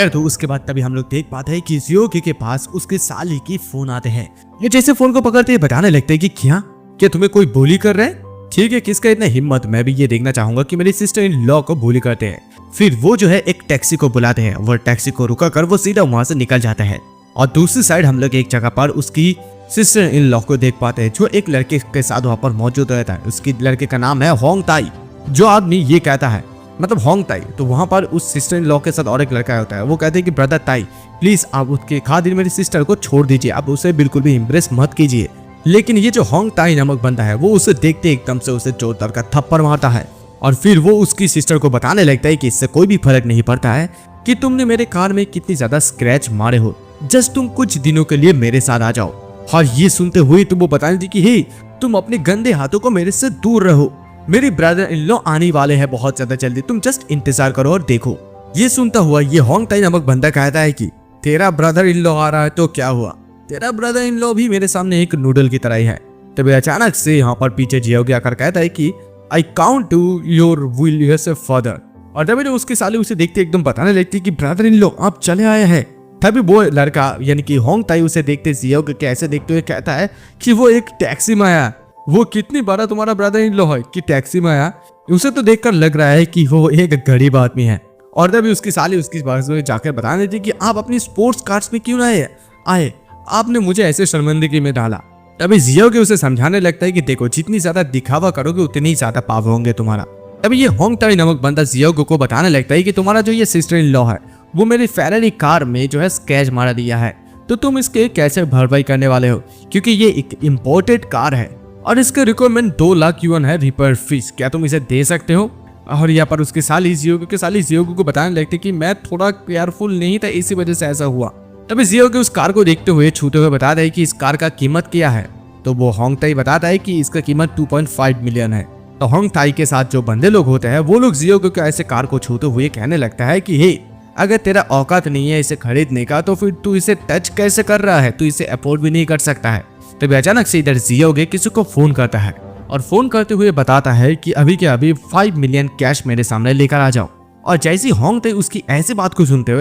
तो उसके बाद तभी हम लोग देख पाते हैं कि जियोगे के पास उसके साली की फोन आते हैं। ये जैसे फोन को पकड़ते ही बताने लगते हैं कि क्या तुम्हें कोई बोली कर रहा है? ठीक है, किसका इतना हिम्मत, मैं भी ये देखना चाहूंगा कि मेरी सिस्टर इन लॉ को बोली करते हैं। फिर वो जो है एक टैक्सी को बुलाते हैं। वो टैक्सी को रुका कर वो सीधा वहां से निकल जाता है। और दूसरी साइड हम लोग एक जगह पर उसकी सिस्टर इन लॉ को देख पाते हैं जो एक लड़के के साथ वहां पर मौजूद रहता है। उसकी लड़के का नाम है होंग ताई। जो आदमी ये कहता है मतलब होंग ताई, तो वहां पर उस सिस्टर इन लॉ के साथ और एक लड़का होता है। वो कहते हैं कि ब्रदर ताई प्लीज आप उसके खातिर मेरी सिस्टर को छोड़ दीजिए, आप उसे बिल्कुल भी इम्प्रेस मत कीजिए। लेकिन ये जो होंग ताई नामक बंदा है वो उसे देखते एकदम से उसे जोरदार का थप्पड़ मारता है। और फिर वो उसकी सिस्टर को बताने लगता है कि इससे कोई भी फर्क नहीं पड़ता है कि तुमने मेरे कार में कितनी ज्यादा स्क्रैच मारे हो, जस्ट तुम कुछ दिनों के लिए मेरे साथ आ जाओ। और ये सुनते हुए तो वो बताने दी कि हे तुम अपने गंदे हाथों को मेरे से दूर रहो, मेरे ब्रदर इन लॉ आने वाले हैं बहुत ज्यादा जल्दी, तुम जस्ट इंतजार करो और देखो। ये सुनता हुआ ये होंग ताई नामक बंदा कहता है कि तेरा ब्रदर इन लॉ आ रहा है तो क्या हुआ, तेरा ब्रदर इन लॉ भी मेरे सामने एक नूडल की तरह ही है। तभी अचानक से यहाँ पर पीछे जियोगे आकर कहता है कि I count to your will your father. और तभी जब उसकी साली उसे देखते एकदम बताने लगती कि ब्रदर इन लॉ आप चले आए हैं। तभी वो लड़का यानी कि होंग ताई उसे देखते जियोगे के ऐसे देखते हुए कहता है कि वो एक टैक्सी में आया। वो कितनी बड़ा तुम्हारा ब्रदर इन लॉ है कि टैक्सी में आया? उसे तो देखकर लग रहा है कि वो एक गरीब आदमी है। और तभी उसकी साली उसकी बात में जाकर बताने देती कि आप अपनी स्पोर्ट्स कार्स में क्यों आए, आपने मुझे ऐसे शर्मिंदगी में डाला। तभी जियोगे उसे समझाने लगता है कि देखो जितनी ज्यादा दिखावा करोगे उतनी ही ज्यादा पाप होंगे तुम्हारा। तभी ये होंग ताई नामक बंदा जियोगे को बताने लगता है कि तुम्हारा जो ये सिस्टर इन लॉ है वो मेरी फेरारी कार में जो है स्क्रैच मारा दिया है, तो तुम इसके कैसे भरपाई करने वाले हो, क्योंकि ये एक इम्पोर्टेड कार है और इसका रिक्वायरमेंट 2 लाख युआन है रिपेयर फीस, क्या तुम इसे दे सकते हो? और यहाँ पर उसकी साली जियोगे को बताने लगती कि मैं थोड़ा केयरफुल नहीं था इसी वजह से ऐसा हुआ। तभी जियोगे उस कार को देखते हुए छूते हुए बताता है कि इस कार का कीमत क्या है। तो वो होंग ताई बताता है कि इसका कीमत 2.5 मिलियन है। तो होंग ताई के साथ जो बंदे लोग होते हैं वो लोग जियोगे को ऐसे कार को छूते हुए कहने लगता है कि हे अगर तेरा औकात नहीं है इसे खरीदने का तो फिर तू इसे टच कैसे कर रहा है, तू इसे अफोर्ड भी नहीं कर सकता है। तभी अचानक से इधर जियोगे किसी को फोन करता है और फोन करते हुए बताता है कि अभी के अभी 5 मिलियन कैश मेरे सामने लेकर आ जाओ। और जैसी होंग ताई उसकी ऐसी बात को सुनते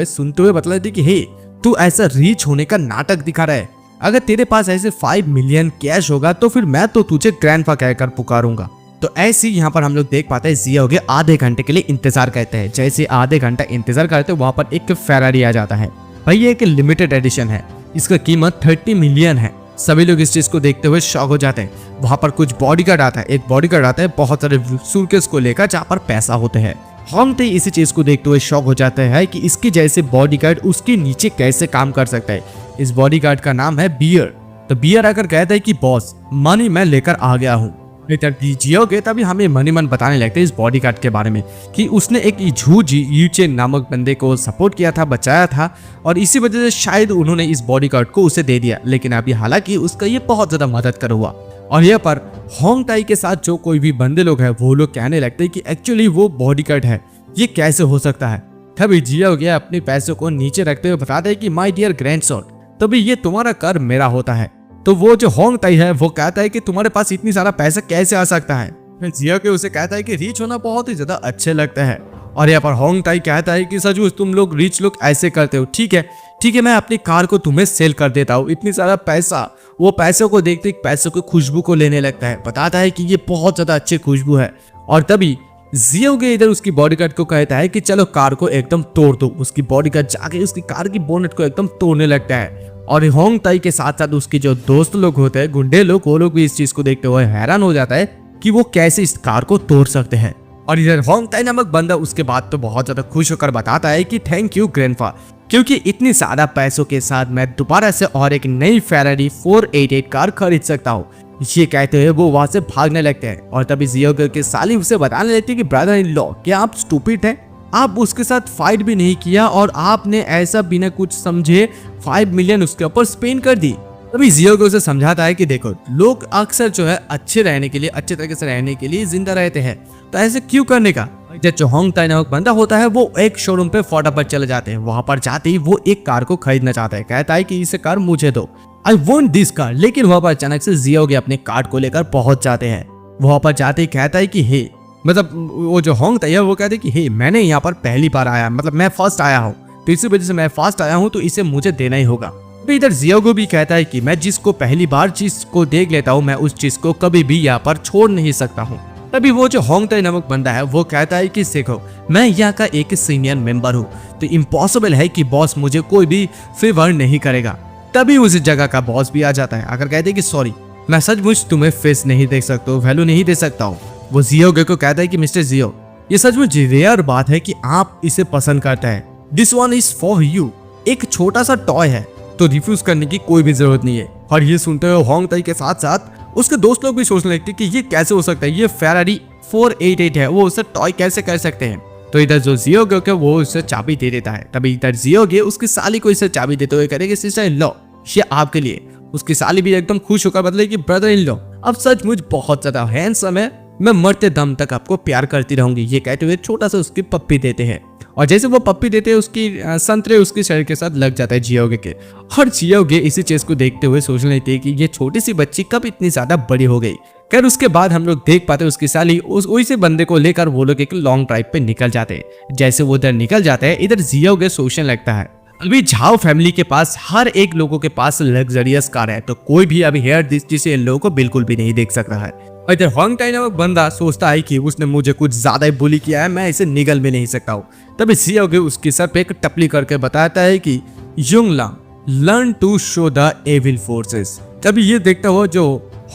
हुए बतलाती कि हे तू ऐसा रीच होने का नाटक दिखा रहा है, अगर तेरे पास ऐसे 5 मिलियन कैश होगा तो फिर मैं तो तुझे ग्रैंडपा कहकर पुकारूंगा। तो ऐसे यहाँ पर हम लोग देख पाते हैं जियोगे आधे घंटे के लिए इंतजार करते हैं। जैसे आधे घंटा इंतजार करते वहां पर एक फेरारी आ जाता है। भाई ये एक लिमिटेड एडिशन है, इसका कीमत 30 मिलियन है। सभी लोग इस चीज को देखते हुए शॉक हो जाते हैं। वहां पर कुछ बॉडीगार्ड आता है, एक बॉडीगार्ड आता है बहुत सारे सूटकेस को लेकर जहाँ पर पैसा होते हैं। हम तो इसी चीज को देखते हुए शॉक हो जाते हैं कि इसके जैसे बॉडीगार्ड उसके नीचे कैसे काम कर सकता है। इस बॉडीगार्ड का नाम है बियर। तो बियर आकर कहता है कि बॉस मनी मैं लेकर आ गया हूँ, इधर जियो के तभी हमें मनी मन बताने लगते इस बॉडीगार्ड के बारे में कि उसने एक झूजी यूचेन नामक बंदे को सपोर्ट किया था, बचाया था, और इसी वजह से शायद उन्होंने इस बॉडीगार्ड को उसे दे दिया। लेकिन अभी हालांकि उसका ये बहुत ज्यादा मदद कर हुआ। और यहाँ पर होंग ताई के साथ जो कोई भी बंदे लोग हैं वो लोग कहने लगते हैं कि एक्चुअली वो बॉडीगार्ड है, ये कैसे हो सकता है। तभी जियो गया अपने पैसों को नीचे रखते हुए बताता है कि माय डियर ग्रैंडसन, तभी ये तुम्हारा कर मेरा होता है। तो वो जो होंग ताई है वो कहता है कि तुम्हारे पास इतनी सारा पैसा कैसे आ सकता है। फिर जियो के उसे कहता है कि रिच होना बहुत ही ज्यादा अच्छे लगता है। और यहाँ पर होंग ताई कहता है कि सच तुम लोग रिच लोग ऐसे करते हो, ठीक है मैं अपनी कार को तुम्हें सेल कर देता हूँ, इतनी सारा पैसा। वो पैसों को देखते पैसों की खुशबू को लेने लगता है, बताता है कि ये बहुत ज्यादा अच्छी खुशबू है। और तभी जियो के इधर उसकी बॉडीगार्ड को कहता है कि चलो कार को एकदम तोड़ दो। उसकी बॉडीगार्ड जाके उसकी कार की बोनेट को एकदम तोड़ने लगता है। और होंग ताई के साथ साथ उसके जो दोस्त लोग होते हैं, गुंडे लोग, वो लोग भी इस चीज को देखते हुए हैरान हो जाता है कि वो कैसे इस कार को तोड़ सकते हैं। और इधर होंग ताई नामक बंदा उसके बाद तो बहुत ज्यादा खुश होकर बताता है कि थैंक यू ग्रैंडफा, क्योंकि इतनी ज्यादा पैसों के साथ मैं दोबारा से और एक नई फेरारी 488 कार खरीद सकता हूँ। ये कहते हुए वो वहां से भागने लगते हैं। और तभी जियो के साली उसे बताने लगती है कि ब्रदर इन लॉ, क्या आप स्टूपिड हैं? आप उसके साथ फाइट भी नहीं किया और आपने ऐसा बिना कुछ समझे 5 मिलियन उसके ऊपर स्पेंड कर दी। तभी जियो को उसे समझाता है कि देखो, लोग अक्सर जो है अच्छे रहने के लिए, अच्छे तरीके से रहने के लिए जिंदा रहते हैं, तो ऐसे क्यों करने का। जो होंग ताई नामक बंदा होता है वो एक शोरूम पे फटाफट चले जाते हैं। वहां पर जाते ही वो एक कार को खरीदना चाहता है, कहता है कि इसे कार मुझे दो, आई वॉन्ट दिस कार। लेकिन वहां पर अचानक से जियो अपने कार को लेकर पहुंच जाते हैं। वहां पर जाते ही कहता है कि हे, मतलब वो जो होंग ताई है वो कहते हैं कि हे, मैंने यहाँ पर पहली बार आया, मतलब मैं फर्स्ट आया हूँ, तो इसी वजह से मैं फास्ट आया हूँ, तो इसे मुझे देना ही होगा। इधर जियो भी कहता है कि मैं जिसको पहली बार चीज को देख लेता हूँ, मैं उस चीज को कभी भी यहाँ पर छोड़ नहीं सकता हूँ। तभी वो जो होंग ताई नामक बंदा है वो कहता है कि देखो, मैं यहाँ का एक सीनियर मेंबर हूँ, तो इम्पॉसिबल है कि बॉस मुझे कोई भी फेवर नहीं करेगा। तभी उस जगह का बॉस भी आ जाता है, अगर कहते कि सॉरी, मैं सचमुच तुम्हें फेस नहीं देख सकता हूँ, वैल्यू नहीं दे सकता हूँ। वो जियो को कहता है कि मिस्टर जियो, ये सचमुच रेयर बात है कि आप इसे पसंद करते हैं। This one is for you, एक छोटा सा टॉय है, तो रिफ्यूज करने की कोई भी जरूरत नहीं है। और ये सुनते हुए होंग ताई के साथ साथ उसके दोस्त लोग भी सोचने लगते कि ये कैसे हो सकता है, ये फेरारी 488 है, वो उसे टॉय कैसे कर सकते हैं। तो इधर जो जियो के वो उसे चाबी दे देता है। तभी इधर जियो उसकी साली को इसे चाबी देते हुए करेगी, सिस्टर इन लॉ, ये आपके लिए। उसकी साली भी एकदम खुश होकर बदले कि ब्रदर इन लॉ, अब सचमुच बहुत ज्यादा हैंडसम है, मैं मरते दम तक आपको प्यार करती रहूंगी। ये कहते हुए छोटा सा उसकी पप्पी देते हैं। और जैसे वो पप्पी देते हैं, उसकी संतरे उसके शरीर के साथ लग जाता है जियो के। और जियो इसी चीज को देखते हुए सोचने लगती है कि ये छोटी सी बच्ची कब इतनी ज्यादा बड़ी हो गई। खैर उसके बाद हम लोग देख पाते उसकी साली उसी बंदे को लेकर वो लोग एक लॉन्ग ड्राइव पे निकल जाते हैं। जैसे वो उधर निकल जाते हैं, इधर जियो सोचने लगता है अभी झाओ फैमिली के पास हर एक लोगों के पास लग्जरियस कार है, तो कोई भी अभी हेयर दृष्टि से इन लोगों को बिल्कुल भी नहीं देख सकता है। इधर होंग ताई नामक बंदा सोचता है कि उसने मुझे कुछ ज्यादा ही बुली किया है, मैं इसे निगल भी नहीं सकता हूँ। तभी जियो उसके सर पे एक टपली करके बताता है कि Yunglang, learn to show the evil forces. तभी ये देखता हुआ जो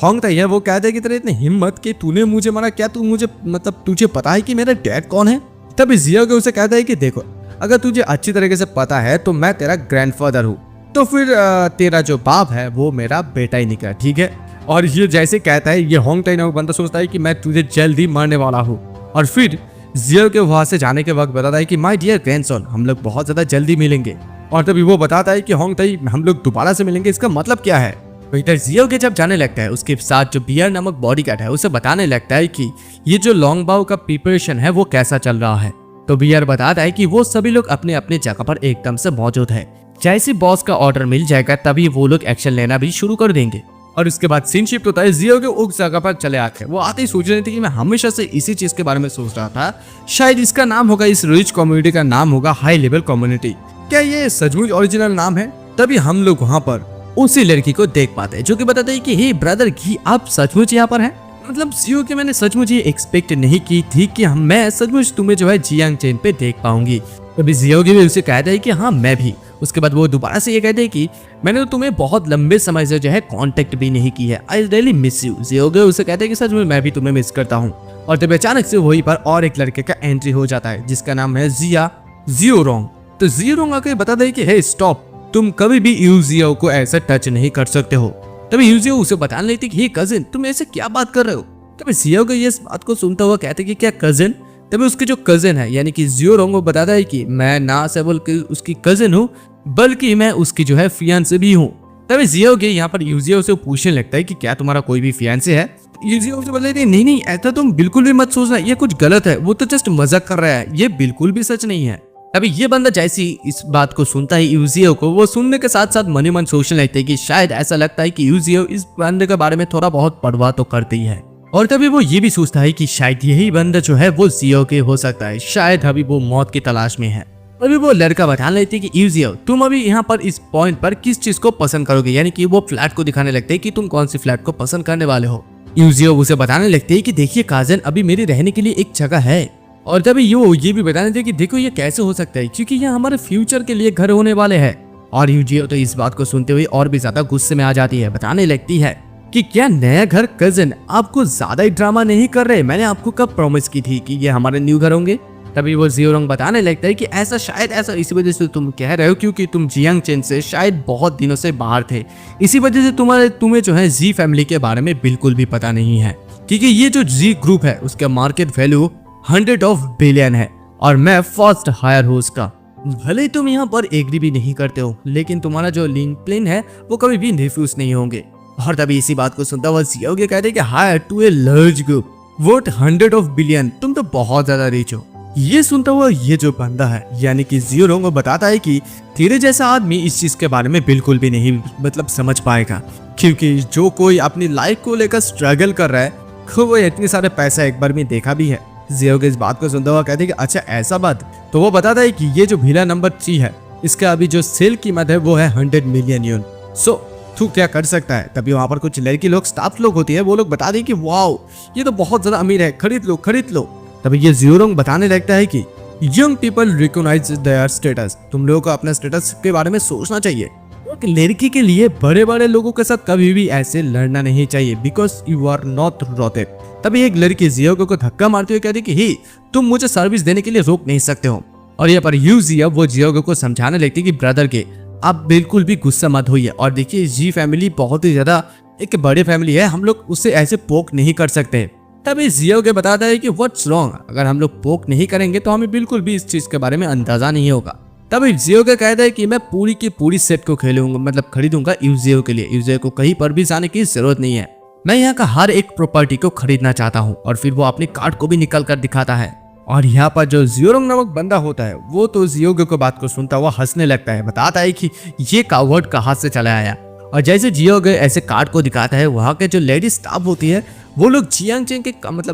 होंग ताई है वो कहता है कि तेरे इतनी हिम्मत कि तूने मुझे मारा, क्या तू मुझे, मतलब तुझे पता है कि मेरा डैड कौन है। तभी जियो उसे कहता है कि देखो, अगर तुझे अच्छी तरीके से पता है तो मैं तेरा ग्रैंडफादर हूँ, तो फिर तेरा जो बाप है वो मेरा बेटा ही निकला, ठीक है। और ये जैसे कहता है, ये होंग ताई नामक बंदा सोचता है कि मैं तुझे जल्दी मारने वाला हूँ। और फिर जियो वहां से जाने के वक्त बताता है कि माय डियर ग्रैंडसन, हम लोग बहुत ज्यादा जल्दी मिलेंगे। और तभी वो बताता है कि होंग ताई, हम लोग दोबारा से मिलेंगे, इसका मतलब क्या है। तो इधर जियो जब जाने लगता है, उसके साथ जो बियर नामक बॉडीगार्ड है उसे बताने लगता है कि ये जो लॉन्ग बाउ का प्रिपरेशन है वो कैसा चल रहा है। तो बियर बताता है कि वो सभी लोग अपने अपने जगह पर एकदम से मौजूद है। जैसे बॉस का ऑर्डर मिल जाएगा तभी वो लोग एक्शन लेना भी शुरू कर देंगे। और उसके बाद सीन शिफ्ट होता है, जियो उस जगह पर चले आते हैं। वो आते ही सोच रहे थे कि मैं हमेशा से इसी चीज के बारे में सोच रहा था, शायद इसका नाम होगा, इस रिच कम्युनिटी का नाम होगा हाई लेवल कम्युनिटी। क्या ये सचमुच ओरिजिनल नाम है। तभी हम लोग वहाँ पर उसी लड़की को देख पाते हैं जो कि बताते हैं कि हे ब्रदर की आप सचमुच यहाँ पर हैं। मतलब जियो के मैंने सचमुच ये एक्सपेक्ट नहीं की थी कि मैं सचमुच तुम्हें जो है जियांग चेन पे देख पाऊंगी। तभी जियो भी उसे कहता है कि हाँ मैं भी। उसके बाद वो दोबारा से ये कहते हैं कि मैंने तो तुम्हें बहुत लंबे समय से जो है कांटेक्ट भी नहीं की है, आई रियली मिस यू। जियो उसे कहते हैं कि सच में मैं भी तुम्हें मिस करता हूँ। और तभी अचानक से वहीं पर और एक लड़के का एंट्री हो जाता है जिसका नाम है जियोरोंग। तो जियोरोंग आके बताता है कि हे स्टॉप, तुम कभी भी यूजियो को ऐसे टच नहीं कर सकते हो। तभी यूजियो उसे बताने लगती कि हे कजिन, तुम ऐसे क्या बात कर रहे हो। तभी जियोगे ये इस बात को सुनता हुआ कहते कि क्या कजिन। तभी उसके जो कजिन है यानी कि जियोरोंग वो बताता है कि मैं ना सिर्फ उसकी कजिन हूँ बल्कि मैं उसकी जो है फियांसे भी हूँ। तभी जियोगे यहाँ पर यूजियो से पूछने लगता है कि क्या तुम्हारा कोई भी फियांसे है। यूजियो से बोलते हैं नहीं नहीं ऐसा तुम बिल्कुल भी मत सोचना, ये कुछ गलत है, वो तो जस्ट मजाक कर रहा है, ये बिल्कुल भी सच नहीं है। अभी ये बंदा जैसी इस बात को सुनता है यूजियो को, वो सुनने के साथ साथ मन ही मन सोचने लगता है कि शायद ऐसा लगता है कि यूजियो इस बंदे के बारे में थोड़ा बहुत परवाह तो करती है। और तभी वो ये भी सोचता है कि शायद यही बंदा जो है वो जियो के हो सकता है, शायद अभी वो मौत की तलाश में है। अभी वो लड़का बता लेती है कि यूजियो तुम अभी यहाँ पर इस पॉइंट पर किस चीज को पसंद करोगे, यानी कि वो फ्लैट को दिखाने लगते है कि तुम कौन सी फ्लैट को पसंद करने वाले हो। यूजियो उसे बताने लगते है कि देखिए काजन अभी मेरे रहने के लिए एक जगह है। और तभी ये भी बताने थे कि देखो ये कैसे हो सकता है क्योंकि ये हमारे फ्यूचर के लिए घर होने वाले हैं। और यूजियो तो इस बात को सुनते हुए और भी ज्यादा गुस्से में आ जाती है, बताने लगती है कि क्या नया घर कजन आपको ज्यादा ही ड्रामा नहीं कर रहे, मैंने आपको कब प्रॉमिस की थी कि ये हमारे न्यू घर होंगे। तभी वो जियोरोंग बताने लगता है कि ऐसा शायद ऐसा इसी वजह से तुम कह रहे हो क्योंकि तुम जियांग चेन से शायद बहुत दिनों से बाहर थे, इसी वजह से तुम्हें जो है जी फैमिली के बारे में बिल्कुल भी पता नहीं है क्योंकि ये जो जी ग्रुप है उसका मार्केट वैल्यू 100 बिलियन है और मैं फर्स्ट हायर हूँ उसका। भले तुम यहाँ पर एग्री भी नहीं करते हो लेकिन तुम्हारा जो लिंक प्लेन है वो कभी भी रिफ्यूज नहीं होंगे। और तभी इसी बात को सुनता हुआ जियोगे कहते हैं कि hire to a large group worth 100 billion, तुम तो बहुत ज्यादा रिच हो। ये सुनता हुआ ये जो बंदा है यानी कि जियोरोंग बताता है कि तेरे जैसा आदमी इस चीज के बारे में बिल्कुल भी नहीं समझ पाएगा क्योंकि जो कोई अपनी लाइफ को लेकर स्ट्रगल कर रहा है वो इतने सारे पैसा एक बार में देखा भी है। जियोगे इस बात को सुनता हुआ कहते हैं कि अच्छा ऐसा बात, तो वो बताता है कि ये जो विला नंबर 3 है इसका अभी जो सेल कीमत है वो है 100 मिलियन यून। सो तू क्या कर सकता है। तभी वहां पर कुछ लड़की लोग स्टाफ लोग होती है, वो लोग बता दें कि वाओ ये तो बहुत ज्यादा अमीर है, खरीद लो खरीद लो। तभी ये जियोरोंग बताने लगता है कि young people recognise their status, तुम लोगों को अपने स्टेटस के बारे में सोचना चाहिए। एक लड़की के लिए बड़े बड़े लोगों के साथ कभी भी ऐसे लड़ना नहीं चाहिए because you are not rotted. तभी एक लड़की जियोगो को धक्का मारते हुए कहती कि ही तुम मुझे सर्विस देने के लिए रोक नहीं सकते हो। और यहाँ पर यूजियो वो जियोगो को समझाने लगती कि ब्रदर के आप बिल्कुल भी गुस्सा मत होइए और देखिए जी फैमिली बहुत ही ज्यादा एक बड़ी फैमिली है, हम लोग उससे ऐसे पोक नहीं कर सकते। तभी जियोगे बताता है कि व्हाट्स रॉन्ग, अगर हम लोग पोक नहीं करेंगे तो हमें बिल्कुल भी इस चीज के बारे में अंदाजा नहीं होगा। तभी जियोगे कहता है कि मैं पूरी की पूरी सेट को खेलूंगा खरीदूंगा यूजियो के लिए, यूजियो को कहीं पर भी जाने की जरूरत नहीं है, मैं यहाँ का हर एक प्रॉपर्टी को खरीदना चाहता हूँ। और फिर वो अपने कार्ड को भी निकल कर दिखाता है। और यहाँ पर जो जियोरोंग नामक बंदा होता है वो तो जियोगे को बात को सुनता हुआ हंसने लगता है, बताता है कि ये कावर्ड कहाँ से चला आया। और जैसे जियोगे ऐसे कार्ड को दिखाता है, वहाँ के जो लेडी स्टाफ होती है वो लोग जियांग चेंग के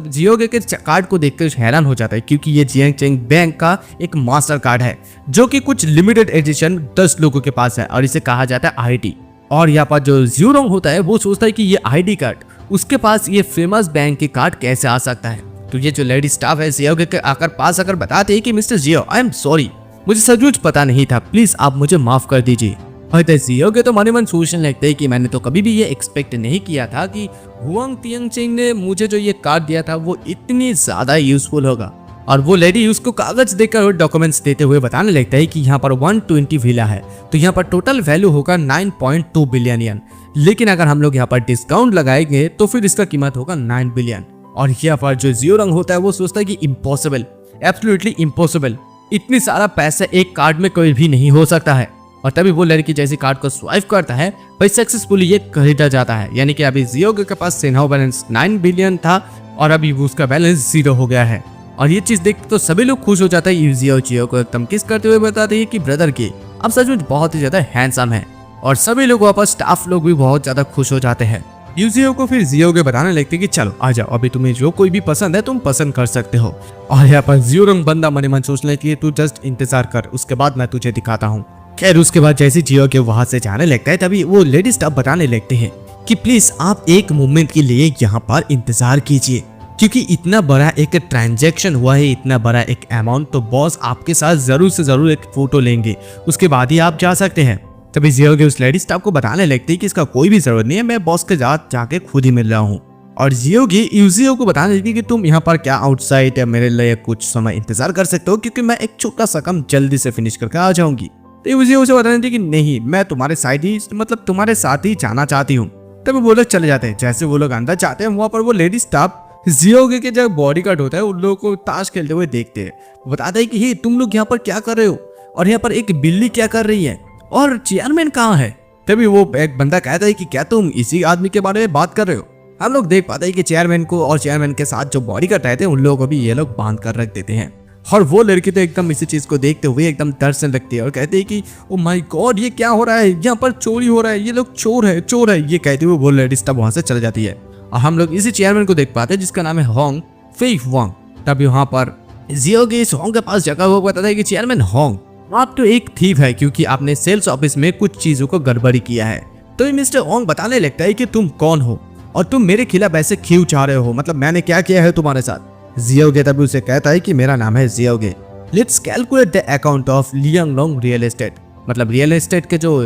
जियोगे के कार्ड को देखकर हैरान हो जाता है क्योंकि ये जियांग चेंग बैंक का एक मास्टर कार्ड है जो कि कुछ लिमिटेड एडिशन 10 लोगों के पास है और इसे कहा जाता है आईडी। और यहाँ पर जो जियोरोंग होता है वो सोचता है कि ये आईडी कार्ड उसके पास ये फेमस बैंक के कार्ड कैसे आ सकता है। तो ये जो लेडी स्टाफ है जियोगे के आकर पास आकर बताते हैं कि mister Jio I am sorry, मुझे सचमुच पता नहीं था, प्लीज आप मुझे माफ कर दीजिए। और जियोगे तो मन सोचने लगते हैं कि मैंने तो कभी भी ये एक्सपेक्ट नहीं किया था कि हुआंग तियांगचेंग ने मुझे जो ये कार्ड दिया था वो इतनी ज्यादा यूजफुल होगा। और वो लेडी उसको कागज देकर डॉक्यूमेंट्स देते हुए बताने लगता है कि यहाँ पर 120 विला है तो यहाँ पर टोटल वैल्यू होगा 9.2 बिलियन यन, लेकिन अगर हम लोग यहाँ पर डिस्काउंट लगाएंगे तो फिर इसका कीमत होगा 9 बिलियन। और यहाँ पर जो जियोरोंग होता है वो सोचता है कि इम्पॉसिबल, एब्सोल्युटली इम्पॉसिबल, इतनी सारा पैसा एक कार्ड में कोई भी नहीं हो सकता है। और तभी वो लड़की जैसे कार्ड को स्वाइप करता है भाई सक्सेसफुली ये खरीदा जाता है, यानी कि अभी जियोगे के पास सेनाओ बैलेंस 9 बिलियन था और अभी उसका बैलेंस 0 हो गया है। और ये चीज देख तो सभी लोग खुश हो जाता है। यूजियो जियो को एकदम किस करते हुए बताते हैं कि ब्रदर की अब सचमुच बहुत ही ज्यादा हैंडसम है। और सभी लोग वहाँ पर स्टाफ लोग भी बहुत ज्यादा खुश हो जाते हैं। यूजियो को फिर जियोगे बताने लगते कि चलो आ जाओ, अभी तुम्हें जो कोई भी पसंद है तुम पसंद कर सकते हो। और यहाँ पर जियोरोंग बंदा मन मन सोच लेती है तू जस्ट इंतजार कर, उसके बाद मैं तुझे दिखाता हूँ। खैर उसके बाद जैसे जियो के वहां से जाने लगता है तभी वो लेडी स्टाफ बताने लगते हैं कि प्लीज आप एक मोमेंट के लिए यहाँ पर इंतजार कीजिए क्योंकि इतना बड़ा एक ट्रांजैक्शन हुआ है, इतना बड़ा एक अमाउंट, तो बॉस आपके साथ जरूर से जरूर एक फोटो लेंगे, उसके बाद ही आप जा सकते हैं। तभी जियोगे उस लेडी स्टाफ को बताने लगते हैं कि इसका कोई भी जरूरत नहीं है, मैं बॉस के साथ जाके खुद ही मिल रहा हूँ। और जियोगे यूजियो को बताने लगती है कि तुम यहाँ पर क्या आउटसाइड मेरे लिए कुछ समय इंतजार कर सकते हो क्योंकि मैं एक छोटा सा काम जल्दी से फिनिश करके आ जाऊंगी। तो यूजियो उसे बताने लगती कि नहीं, मैं तुम्हारे साइड ही तुम्हारे साथ ही जाना चाहती हूँ। तभी वो लोग चले जाते हैं। जैसे वो लोग अंदर जाते हैं वहाँ पर वो लेडी स्टाफ जियोगे के जब बॉडीगार्ड होता है उन लोगों को ताश खेलते हुए देखते हैं। वो बताता है कि हे तुम लोग यहाँ पर क्या कर रहे हो और यहाँ पर एक बिल्ली क्या कर रही है और चेयरमैन कहाँ है। तभी वो एक बंदा कहता है कि क्या तुम इसी आदमी के बारे में बात कर रहे हो। हम लोग देख पाते हैं कि चेयरमैन को और चेयरमैन के साथ जो बॉडीगार्ड रहते हैं उन लोगों को भी ये लोग बांध कर रख देते हैं। और वो लड़की तो एकदम इसी चीज को देखते हुए एकदम डरने लगती है और कहते हैं कि ओ माय गॉड ये क्या हो रहा है, यहाँ पर चोरी हो रहा है, ये लोग चोर है ये कहते हुए वो लेडीज तब वहां से चल जाती है। और हम लोग इसी चेयरमैन को देख पाते हैं जिसका नाम है होंग फेई वांग। तब यहाँ पर जियोगे इस होंग के पास जगह वो बताता है कि चेयरमैन होंग आप तो एक थीफ है क्योंकि आपने सेल्स ऑफिस में कुछ चीजों को गड़बड़ी किया है। तो मिस्टर होंग बताने लगता है कि तुम कौन हो और तुम मेरे खिलाफ ऐसे क्यों चाह रहे हो, मतलब मैंने क्या किया है तुम्हारे साथ। जियोगे तभी उसे कहता है कि मेरा नाम है Jioge, let's calculate the account of Liang Long real estate, मतलब रियल एस्टेट के जो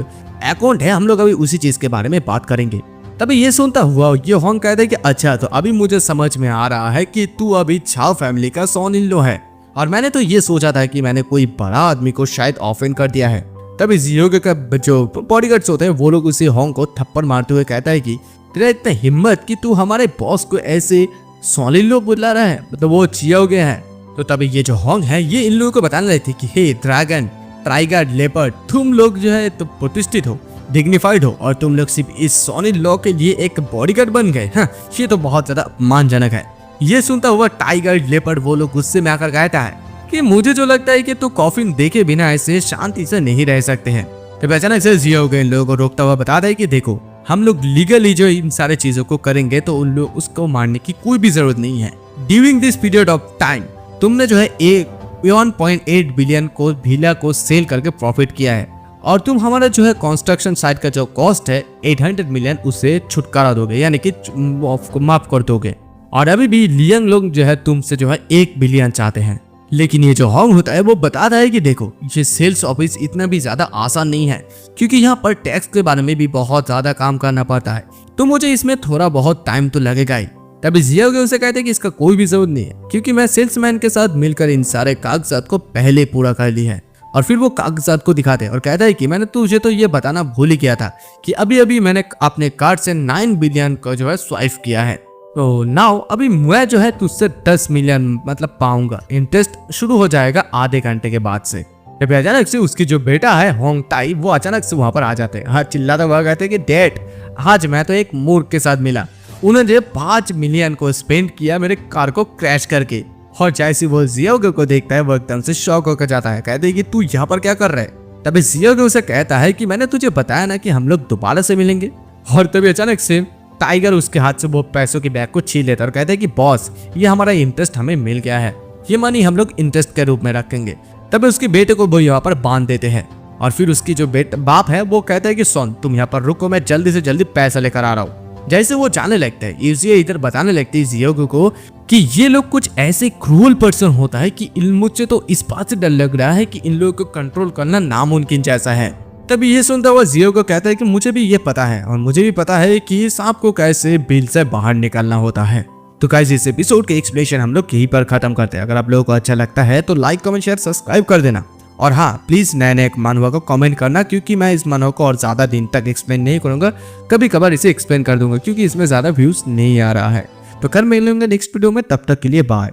अकाउंट है हम लोग अभी उसी चीज के बारे में बात करेंगे। तभी ये सुनता हुआ ये होंग कहता है कि अच्छा तो अभी मुझे समझ में आ रहा है कि तू अभी छाव फैमिली का सन इन लॉ है और मैंने तो ये सोचा था कि मैंने कोई बड़ा आदमी को शायद ऑफेंड कर दिया है। तभी जियोगे का जो बॉडीगार्ड्स होते हैं वो लोग उसे होंग को थप्पड़ मारते हुए कहता है कि तेरा इतना हिम्मत कि तू हमारे बॉस को ऐसे सन इन लॉ बुला रहा है, मतलब वो जियोगे है। तो तभी ये जो होंग है ये इन लोगों को बताने लगी थी कि हे ड्रैगन टाइगर लेपर्ड तुम लोग जो है तो प्रतिष्ठित हो, डिग्निफाइड हो और तुम लोग सिर्फ इस सन इन लॉ के लिए एक बॉडीगार्ड बन गए। हाँ, ये तो बहुत ज्यादा अपमानजनक है। ये सुनता हुआ टाइगर लेपर्ड वो लोग गुस्से में आकर कहता है कि मुझे जो लगता है कि तू कॉफिन देखे बिना ऐसे शांति से नहीं रह सकते हैं। तो अचानक से जियोगे इन लोगों को रोकता हुआ बताता है कि देखो हम लोग लीगली जो इन सारे चीजों को करेंगे तो उन लोग उसको मारने की कोई भी जरूरत नहीं है। During this period of time तुमने जो है 1.8 बिलियन को भीला को सेल करके प्रॉफिट किया है और तुम हमारा जो है कंस्ट्रक्शन साइट का जो कॉस्ट है 800 मिलियन उससे छुटकारा दोगे, यानी कि माफ कर दोगे। और अभी भी लियांग लोग जो है तुमसे जो है 1 बिलियन चाहते हैं। लेकिन ये जो होंग होता है वो बताता है कि देखो ये सेल्स ऑफिस इतना भी ज्यादा आसान नहीं है क्योंकि यहाँ पर टैक्स के बारे में भी बहुत ज्यादा काम करना पड़ता है, तो मुझे इसमें थोड़ा बहुत टाइम तो लगेगा ही। तभी जियोगे उसे कहते हैं कि इसका कोई भी जरूरत नहीं है क्योंकि मैं सेल्समैन के साथ मिलकर इन सारे कागजात को पहले पूरा कर ली है। और फिर वो कागजात को दिखाते हैं और कहता है कि मैंने तुझे तो ये बताना भूल ही किया था कि अभी अभी मैंने अपने कार्ड से 9 बिलियन का जो है स्वाइप किया है, तो नाउ अभी मैं जो है तुझसे 10 मिलियन मतलब पाऊंगा। इंटरेस्ट शुरू हो जाएगा आधे घंटे के बाद से। जब अचानक से उसकी जो बेटा है होंग ताई वो अचानक से वहां पर आ जाते हैं। हाँ, चिल्लाता हुआ कहते हैं कि डैड आज मैं तो एक मूर्ख के साथ मिला, उन्होंने 5 मिलियन को स्पेंड किया मेरे कार को क्रैश करके। और जैसे वो जियोगे को देखता है वो एकदम से शॉक होकर जाता है, कहते हैं कि तू यहाँ पर क्या कर रहा है। तभी जियोगे उसे कहता है कि मैंने तुझे बताया ना कि हम लोग दोबारा से मिलेंगे। और तभी अचानक से टाइगर उसके हाथ से वो पैसों की बैग को छीन लेता है और कहता है कि बॉस ये हमारा इंटरेस्ट हमें मिल गया है, ये मनी हम लोग इंटरेस्ट के रूप में रखेंगे। तभी उसके बेटे को वो यहाँ पर बांध देते हैं और फिर उसकी जो बाप है वो कहता है कि सुन तुम यहाँ पर रुको, मैं जल्दी से जल्दी पैसा लेकर आ रहा हूँ। जैसे वो जाने लगता है ये इधर बताने लगती है जियोगे को कि ये लोग कुछ ऐसे क्रूअल पर्सन होता है कि मुझसे तो इस बात से डर लग रहा है कि इन लोगों को कंट्रोल करना नामुमकिन जैसा है। तभी ये सुनता हुआ जियोगे कहता है कि मुझे भी ये पता है और मुझे भी पता है कि सांप को कैसे बिल से बाहर निकालना होता है। तो गाइस इस एपिसोड के एक्सप्लेनेशन हम लोग यहीं पर खत्म करते हैं। अगर आप लोगों को अच्छा लगता है तो लाइक कमेंट शेयर सब्सक्राइब कर देना और हाँ प्लीज नए मानवा को कमेंट करना क्योंकि मैं इस मानवा को और ज्यादा दिन तक एक्सप्लेन नहीं करूंगा, कभी कभार इसे एक्सप्लेन कर दूंगा क्योंकि इसमें ज्यादा व्यूज नहीं आ रहा है। तो कल मिलेंगे नेक्स्ट वीडियो में, तब तक के लिए बाय।